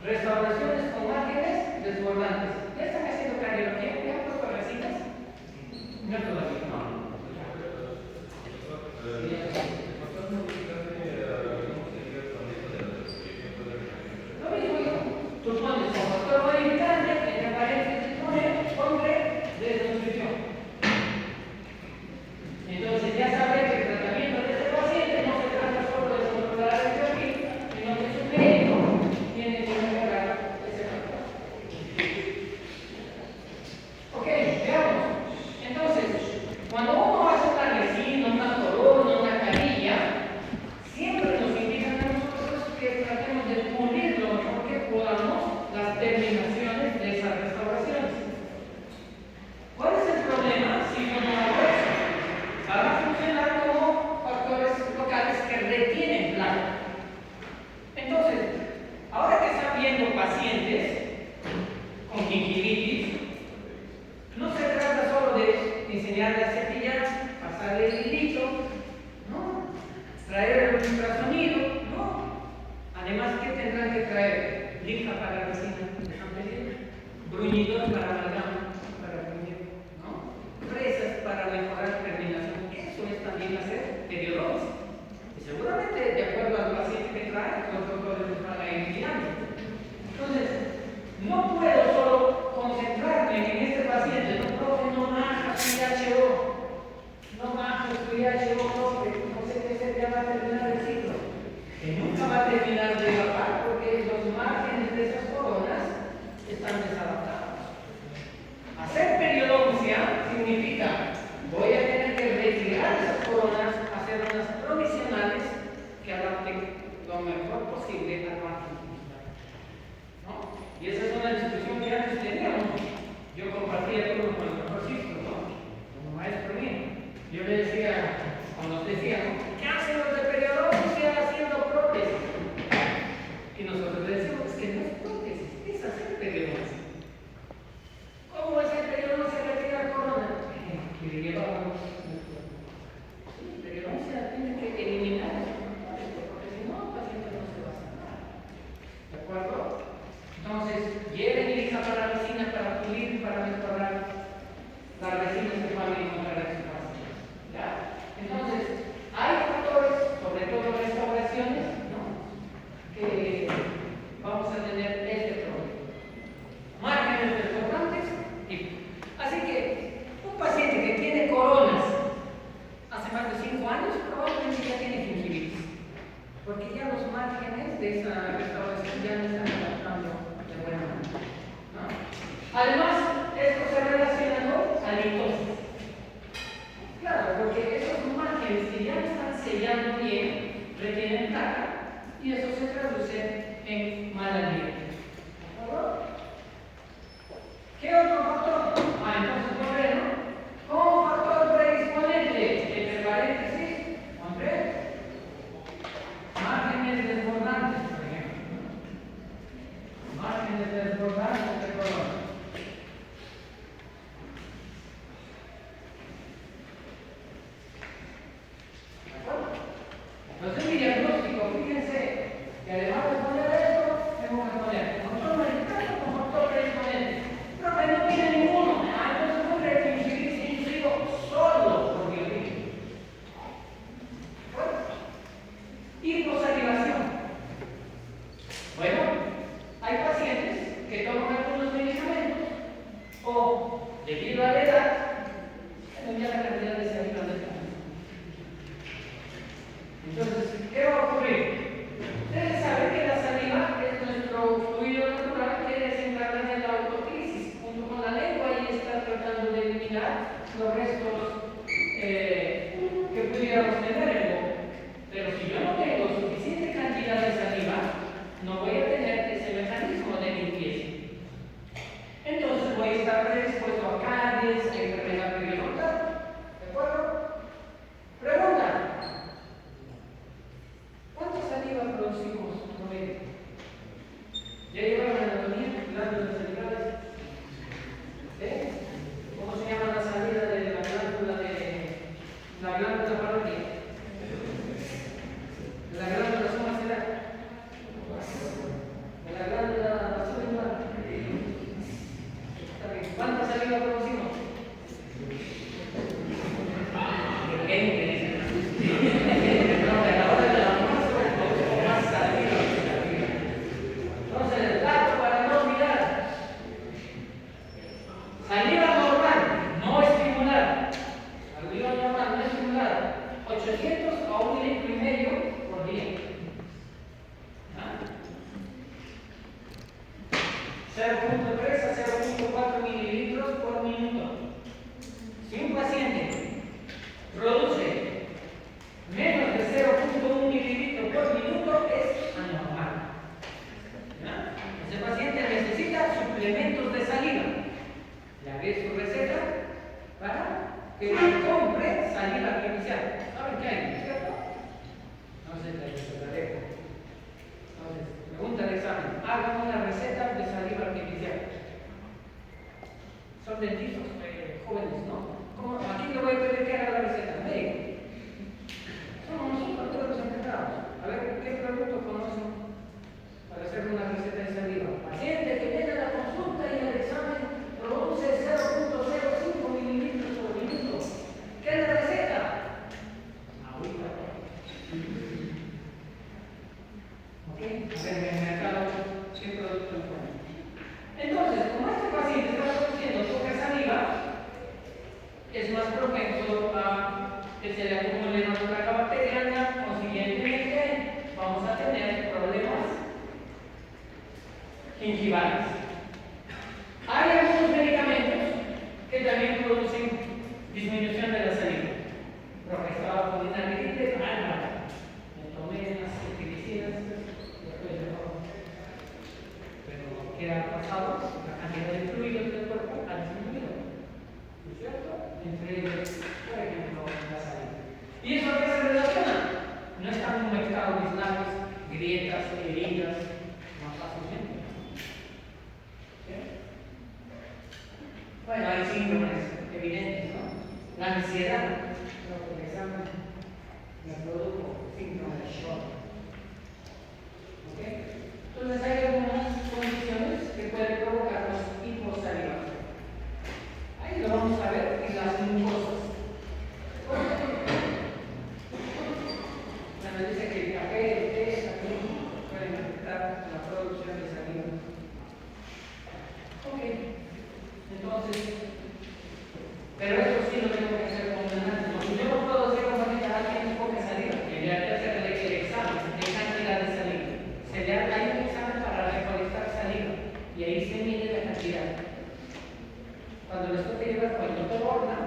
A: restauraciones con márgenes desbordantes. ¿Ya están haciendo cardiología? ¿Ya han puesto resinas? No todavía, no. va a terminar el ciclo, que nunca va a terminar de evaporar porque los márgenes de esas coronas están desadaptados. Hacer periodoncia significa voy a tener que retirar esas coronas, hacer unas provisionales que adapten lo mejor posible al margen principal, ¿no? Y esa es una discusión que antes teníamos. Yo compartía todo con el profesor Cisco, ¿no? Como maestro mío. Yo le decía, cuando nos decían, ¿qué hacen los de periodoncia haciendo prótesis? Y nosotros le decimos, es que no es prótesis, es hacer periodoncia. ¿Cómo es el periodoncia retirar corona? Que le llevamos. Sí, periodoncia tiene que eliminar esos factores, porque si no, el paciente no se va a sanar. ¿De acuerdo? Entonces, lleven y elija para la resina para pulir, para mejorar las resinas que van a encontrar en su paciente. ¿Ya? Entonces, hay factores, sobre todo restauraciones, ¿no? Que vamos a tener este problema. Márgenes desbordantes. Así que, un paciente que tiene coronas hace más de 5 años, probablemente ya tiene gingivitis. Porque ya los márgenes de esa restauración ya no están adaptando de buena manera, ¿no? Además, esto se relaciona con halitosis. Claro, porque esos márgenes que ya están sellando bien retienen placa y eso se traduce en mala dieta. ¿De acuerdo? ¿Qué otro factor? Entonces, bueno, como factor predisponente, entre paréntesis, hombre, márgenes desbordantes, por ejemplo. Márgenes desbordantes de corona. ¿De acuerdo? Entonces, mi diagnóstico, fíjense que además de poner esto, tengo que poner factor medicado con factor predisponente. Pero que no tiene ninguno. Entonces, hombre, gingivitis inducido solo por biología. Hiposalivación. Bueno, hay pacientes que toman algunos medicamentos o, debido a la edad, cambia la cantidad de saliva del paciente. Entonces, ¿qué va a ocurrir? Ustedes saben que la saliva es nuestro fluido natural que se encarga de la autocrisis, junto con la lengua, y está tratando de eliminar los restos que pudiéramos tener en el boca. Pero si yo no tengo suficiente cantidad de saliva, no voy a tener ese mecanismo de limpieza. Entonces voy a estar predispuesto a caries, a enfermedad periodontal. ¿De acuerdo? Pregunta. ¿Cuánta saliva producimos promedio? ¿Ya llevaron la anatomía? ¿Glándulas salivales? ¿Sí? ¿Cómo se llama la salida de la glándula parótida? La glándula sumacelar. La glándula sublingual. ¿Cuánta saliva producimos? No, a la hora de la almuerzo produzco más saliva. Entonces, el dato para no olvidar: saliva normal, no estimulada. Saliva normal, no estimulada. 800 a 1,5 litros por día. 0.3 a 0.4 mililitros por minuto. Si un paciente produce menos de 0.1 mililitro por minuto, es anormal. ¿Ya? Ese paciente necesita suplementos de saliva. Le haré su receta para que compre saliva artificial. ¿Saben qué hay? ¿Cierto? Entonces, la dejo. Entonces, pregunta de examen: hagan una receta de saliva artificial. Son dentistas jóvenes, ¿no? ¿Cómo? ¿A quién le voy a pedir que haga la receta? Médico. Somos nosotros todos los encargados. A ver, ¿qué producto conocen para hacer una receta de saliva? Paciente que viene a la consulta y el examen produce 0.05 mililitros por minuto. ¿Qué es la receta? Ahorita. ¿Ok? A ver, en el mercado, ¿qué producto encuentran? Entonces, como este paciente está produciendo poca saliva, es más propenso a que se le acumule una placa bacteriana, consiguiendo evidentemente vamos a tener problemas gingivales. Hay algunos medicamentos que también producen disminución de la saliva. Profesor con una gripe, me tomé unas insecticidas, pero ¿qué ha pasado? La cantidad de fluidos del cuerpo ha disminuido, ¿no es cierto? Entre ellos, por ejemplo, la saliva. ¿Y eso a qué se relaciona? No están humectados mis labios, grietas, heridas, más fácilmente. Bueno, hay síntomas evidentes, ¿no? La ansiedad, lo que el examen me produjo síndrome de shock. ¿Ok? Entonces hay algunas condiciones que pueden provocarnos hiposalivación. Ahí lo vamos a ver en las mucosas. Bueno, dice que el café, el té, el café pueden afectar la producción de saliva. Ok. Entonces, pero eso sí lo tengo que hacer con un análisis. Yo no puedo hacer un paciente a alguien con poca saliva, que le hay que hacerle el examen de cantidad de saliva. Se le hace un examen para recolectar saliva y ahí se mide la cantidad. Cuando les toque llevar con el doctor Horna,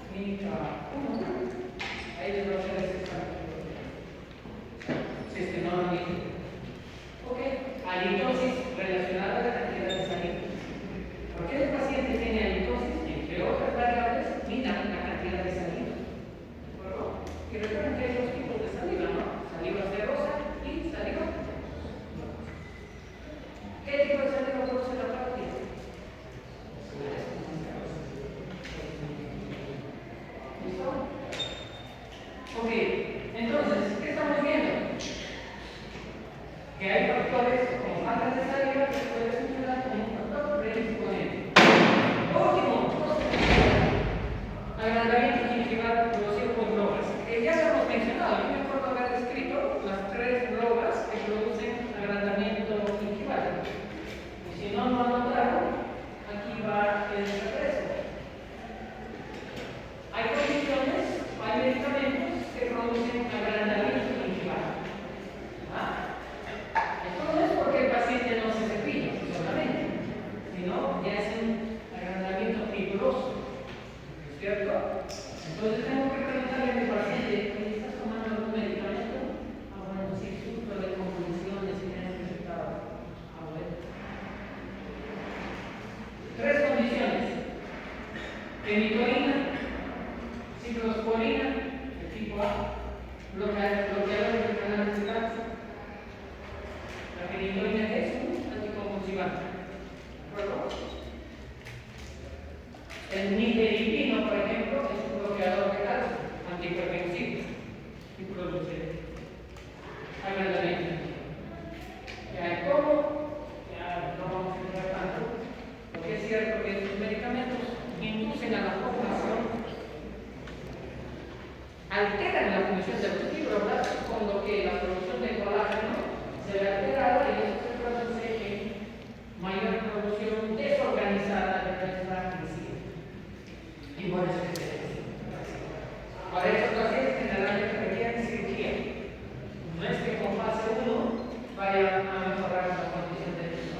A: clínica 1, ahí les voy a hacer ese examen. Si es que no lo miden. Ok, halitosis relacionada a la cantidad de saliva. ¿Por qué el paciente tiene halitosis? Entre otras variables, midan la cantidad de saliva. ¿De acuerdo? Y recuerden que hay dos tipos de saliva, ¿no? Saliva serosa y saliva. ¿Qué tipo de saliva produce la práctica? ¿Listo? Ok, entonces, ¿qué estamos viendo? Que hay factores como falta de saliva que pueden funcionar como un factor predisponente. Último, agrandamiento gingival producido por drogas. Ya lo hemos mencionado, yo me acuerdo haber descrito las 3 drogas que producen agrandamiento gingival. Y si no lo anotaron, aquí va el regreso. Hay condiciones, hay medicamentos que producen agrandamiento gingival. Esto no es porque el paciente no se cepilla solamente, sino ya es un agrandamiento fibroso, ¿cierto? Entonces tengo que preguntarle a mi paciente, ¿estás tomando algún medicamento? Bueno, sí, sufro de convulsiones y me han recetado. Bueno. 3 condiciones: fenitoína, ciclosporina, de tipo A, bloqueadores de canales de calcio. La fenitoína es un anticonvulsivante. ¿De acuerdo? El nifedipino, por ejemplo, es un bloqueador de calcio, antihipertensivo, y produce agrandamiento. Ya cómo, ya no vamos a entrar tanto, porque es cierto que estos medicamentos inducen a la formación, alteran la función de los fibroblastos, con lo que la producción de colágeno se ve alterada y eso se produce en mayor producción desorganizada de nuestra glicina. Y por eso es que para esos pacientes generalmente requieren cirugía. No es que con fase 1 vaya a mejorar la condición de estos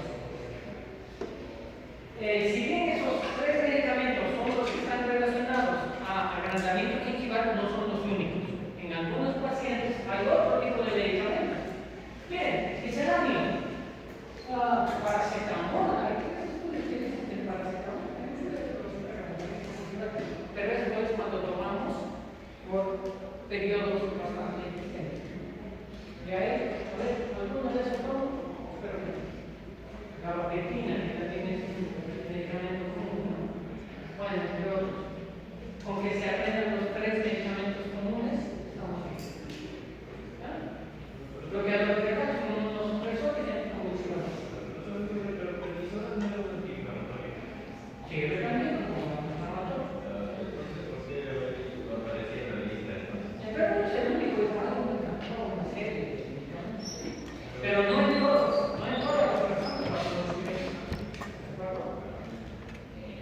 A: pacientes. Si bien esos 3 medicamentos son los que están relacionados a agrandamiento gingival, no son los únicos. En algunos pacientes hay otro tipo de medicamentos. Bien, dice la mía, paracetamol, hay estudios que dicen que el paracetamol, pero eso es cuando tomamos por periodos bastante extensos. ¿Ya es? A ver, ¿alguno de esos son? Espero que la gabapentina, que también es un medicamento común, ¿no? Bueno, entre otros. Con que se aprendan los 3 medicamentos comunes, estamos bien. Bloqueador de calcio, unos supresores y anticonvulsivantes. Sí, también, como inflamatorio. Pero no es el único que está dando una serie de medicamentos. Pero no en todos, no en todas las personas para producir. ¿De acuerdo?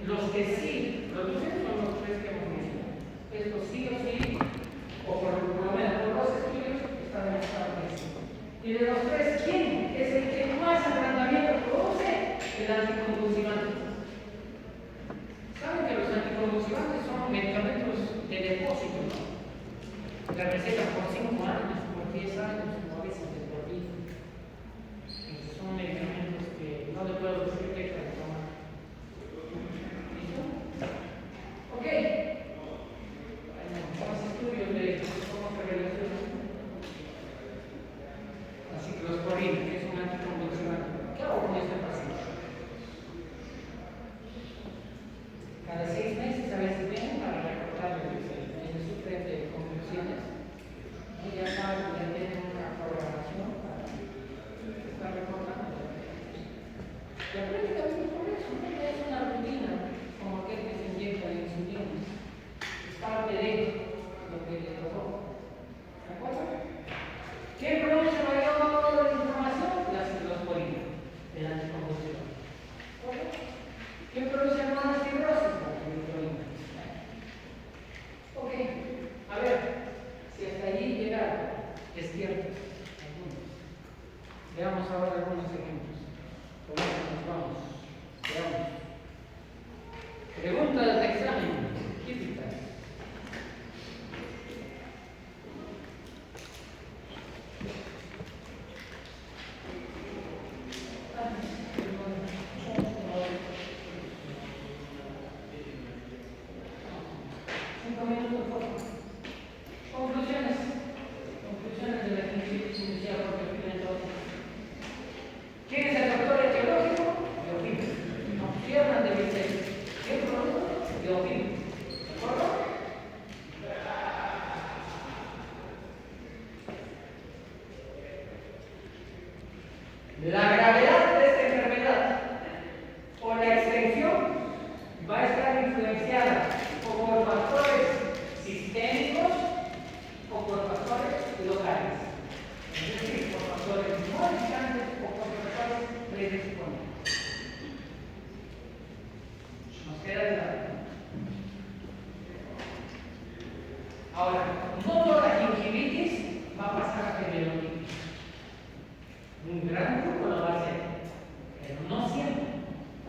A: Los que sí producen son los 3 que hemos mencionado. Estos sí o sí el anticonvulsivante. Saben que los anticonvulsivantes son medicamentos de depósito, ¿no? La receta por 5 años, por 10 años, o a veces de por vida. Son medicamentos que no le puedo decir que hay que tomar. ¿Listo? Ok. Más estudios de cómo se relacionan. La ciclosporina, que es un anticonvulsivante. ¿Qué hago con este paciente? Cada 6 meses a veces vienen para recordarle que sufre de convulsiones. Y ya saben, ya tienen una programación para estar recordando. La práctica por eso no es una rutina como aquel que se inyecta la insulina. Es parte de lo que le tocó. ¿De acuerdo? ¿Quién produce mayor inflamación? La ciclosporina, el anticonvulsivante. ¿Quién produce más fibrosis? La fibroina. Ok, a ver, si hasta allí llegaron, es cierto, algunos. Veamos ahora algunos ejemplos. Con esto nos vamos. Veamos. Preguntas de examen típicas. Conclusiones de la gingivitis inicial por perfil entonces. ¿Quién es el factor etiológico? Bioquímico. No pierdan de vista. ¿Qué produce? Bioquímico. ¿De acuerdo? La gravedad de esta enfermedad o la extensión va a estar influenciada o por factores sistémicos o por factores locales. Es decir, por factores modificantes o por factores predisponentes. Nos queda claro. Ahora, no toda gingivitis va a pasar a periodontitis. Un gran grupo lo va a hacer, pero no siempre.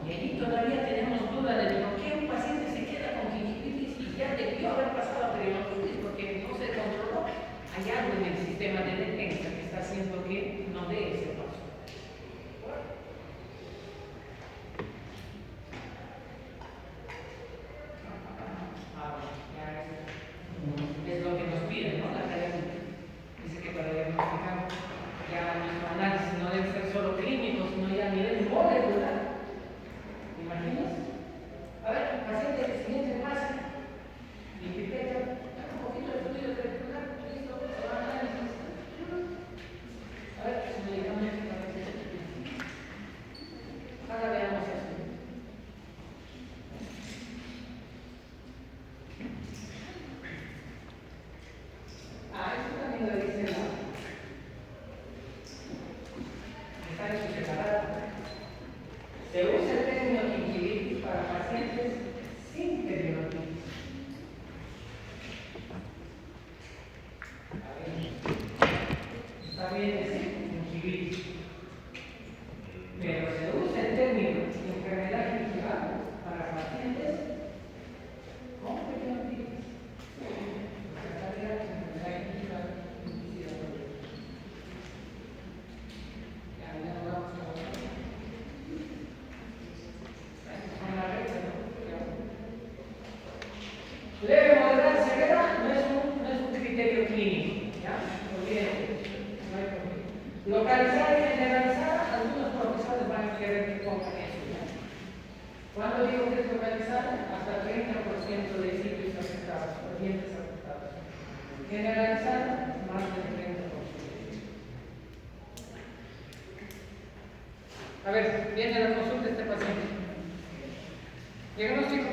A: Y allí todavía tenemos duda de por qué un paciente se queda con gingivitis y ya debió haber pasado a periodontitis porque no se controló. Hay algo en el sistema de defensa que está haciendo que no dé ese paso. Es lo que nos piden, ¿no? La academia dice que para diagnosticar ya nuestro análisis no debe ser solo clínico, sino ya a nivel molecular. ¿Te imaginas? A ver, paciente del siguiente paso, mi pipeta, un poquito de fluido cerebral, listo, se va a análisis. A ver, su medicamento para que se. Ahora veamos esto. Esto también lo dice la. Está en su separado. Se usa el término gingivitis para pacientes sin periodontitis. Está bien decir gingivitis, pero se usa el término enfermedad gingival para pacientes con periodontitis. Leve, moderada, severa no es un criterio clínico, ¿ya? Olvídense, no hay problema. Localizada y generalizada, algunos profesores van a querer que pongan eso, ¿ya? Cuando digo que es localizada, hasta 30% de sitios afectados, o dientes afectados. Generalizada, más del 30%. A ver, viene la consulta de este paciente. Diagnóstico.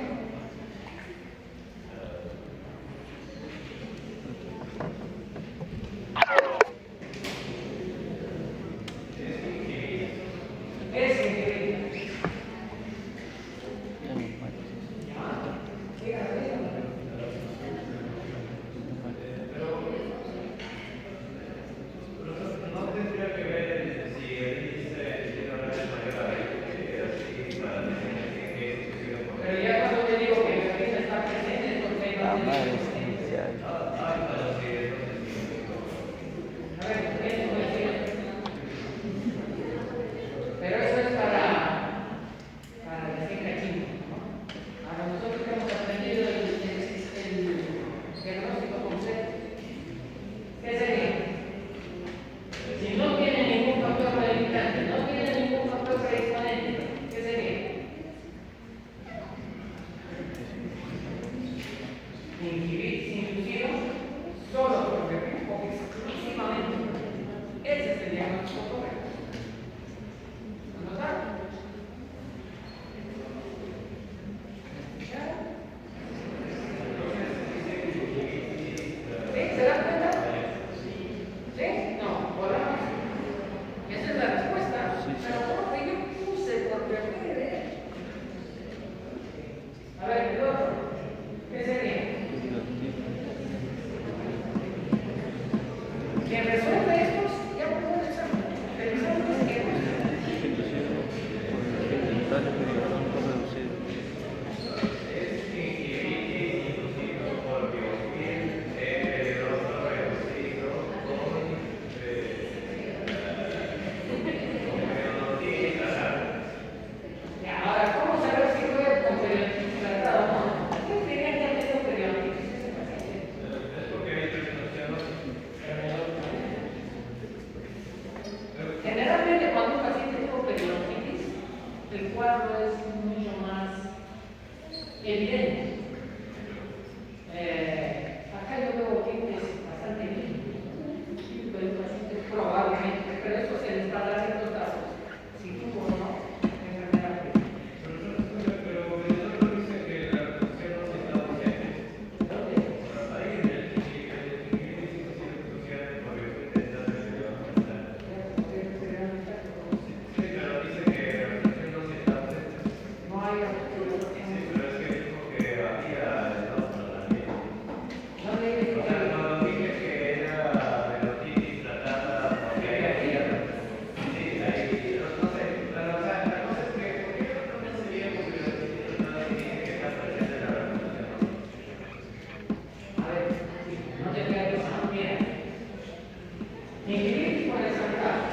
A: Inhibir por el sangrado.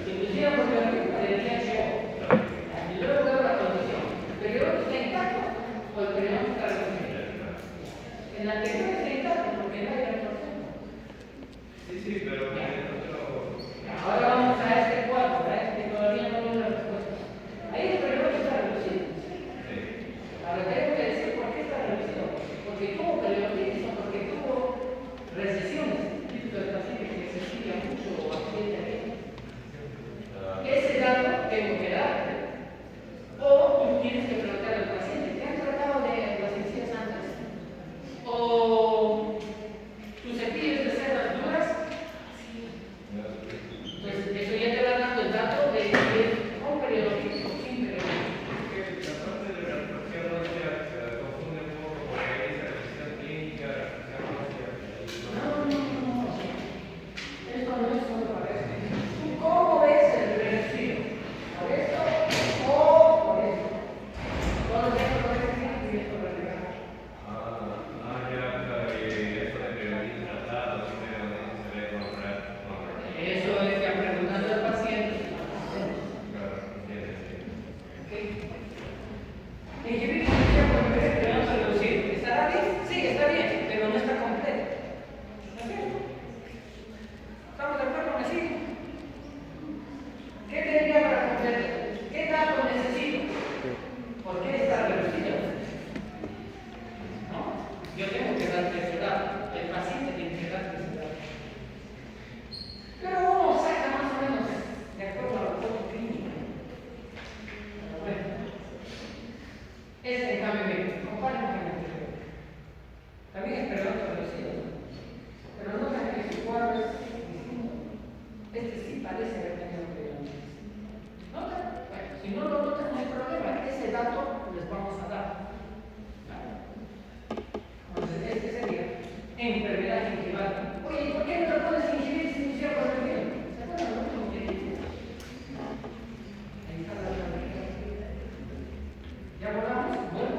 A: Inducida por el DHO. Y luego veo la condición. ¿El periodo está intacto o el periodo está reducido? En la anterior está intacto porque no hay retorsión.
B: Sí, pero
A: Ahora vamos a este cuadro, que todavía no veo la respuesta. Ahí el periodo está reducido. Ahora tengo que decir por qué está reducido. Porque tuvo perioditis o porque tuvo recesiones. Típico del paciente que se sigue mucho o accidente aquí. Ese dato tengo que darte. O tú tienes que preguntar al paciente, ¿te han tratado de las encías antes? O tus cepillos de cerdas duras. Entonces, eso ya te va dando el dato de si es con perioditis o sin perioditis.
B: la parte de la reacción ósea se confunde un poco porque hay esa reacción clínica, reacción ósea.
A: No. Esto no es solo para esto. ¿Tú cómo ves el reversivo? ¿Por esto o por esto? Todos estos por esto y esto por acá.
B: Eso de periodismo tratado, pero se ve con
A: Eso es ya preguntando al paciente.
B: claro, sí.
A: ¿Ok? Inhibir inducida por el periodo no reducido. ¿Estará bien? Sí, está bien, pero no está completo. ¿No es cierto? ¿Estamos de acuerdo? ¿Me siguen? ¿Qué tendría para completo? ¿Qué datos necesito? ¿Por qué está reducido? ¿No? Yo tengo que darte ese dato. El paciente tiene que darte ese dato. Pero uno saca más o menos de acuerdo a la foto clínica. Pero bueno. Este en cambio, miren, comparen con el anterior. También es periodo reducido, ¿no? Pero notan que su cuadro es distinto. Este sí parece haber tenido periodontitis. ¿Notan? Bueno, si no lo notan no hay problema. Ese dato les vamos a dar. ¿Vale? Entonces, este sería enfermedad gingival. Oye, ¿por qué no lo pones gingivitis si inicia por el medio? ¿Se acuerdan lo último que dijimos? Ahí está la realidad. ¿Ya volvamos? Bueno.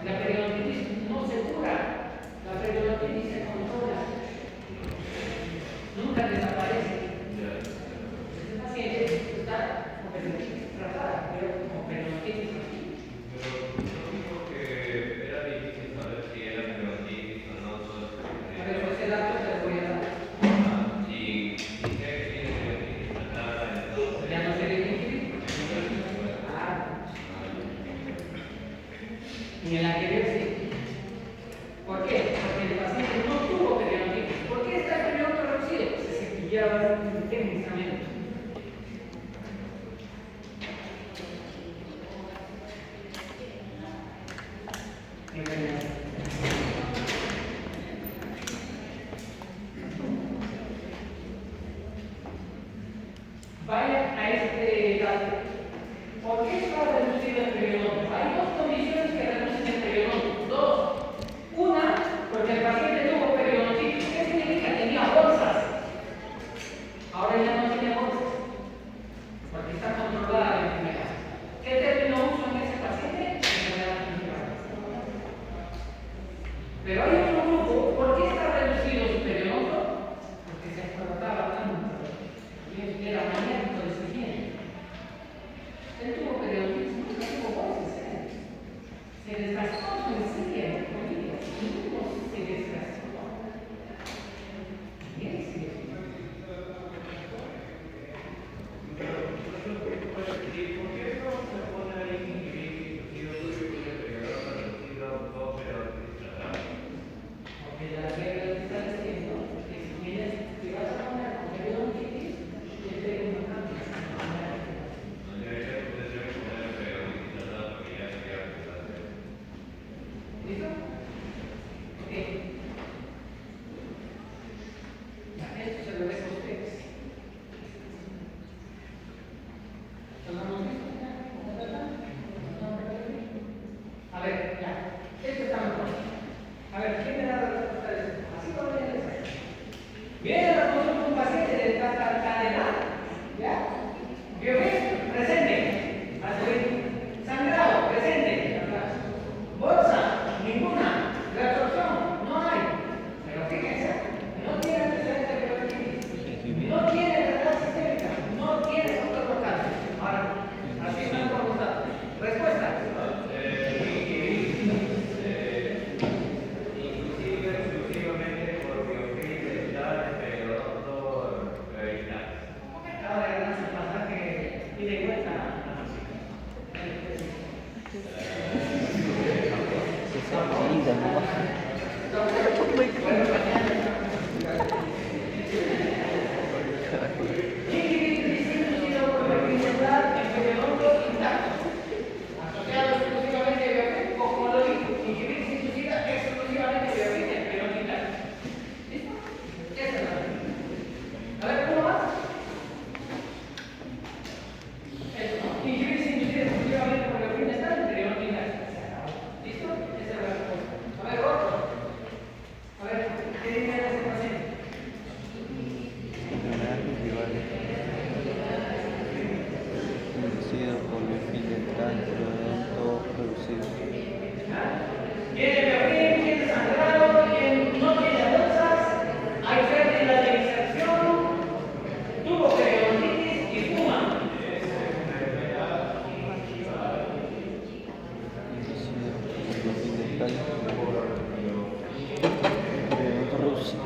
A: La periodontitis no se cura, la periodontitis se controla, nunca desaparece. Este paciente está con periodontitis tratada, pero con periodontitis así. Por eso ese dato te lo voy a dar. Ya no se debe y en la anterior sí. ¿Por qué? Porque el paciente no tuvo periodontitis. ¿Por qué está el periodo reducido? Se cepillaba técnicamente. Vaya a este dato. ¿Por qué está reducido el periodonto? Hay dos condiciones que reducen el periodonto. Asociado exclusivamente a biofilm, o como lo digo, inhibir sin suicida exclusivamente biofilm en periodo interno. ¿Listo? Esa es la ley. A ver, ¿cómo va? Eso, ¿no? Inhibir sin suicida exclusivamente por biofilm está en periodo interno. ¿Listo? Esa es la respuesta. A ver, otro. A ver, ¿qué dice este paciente?
C: Enfermedades rivales inducido por biofilm dental cruento reducido.
A: Tiene biofilm, tiene sangrado, no tiene bolsas, hay pérdida de inserción, tuvo periodontitis y fuma.
C: Inducido por biofilm dental cruento reducido.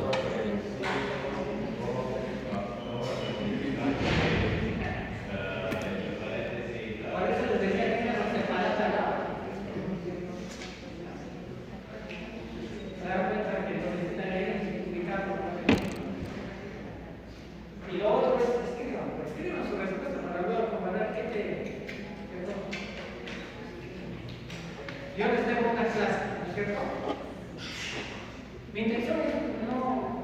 A: Por eso les decía que no se separa tan lado. Se dan cuenta que lo necesitan identificar por la fecha. Y lo otro es escriban su respuesta para luego comparar qué te. Yo les tengo una clase, ¿no es cierto? Mi intención es no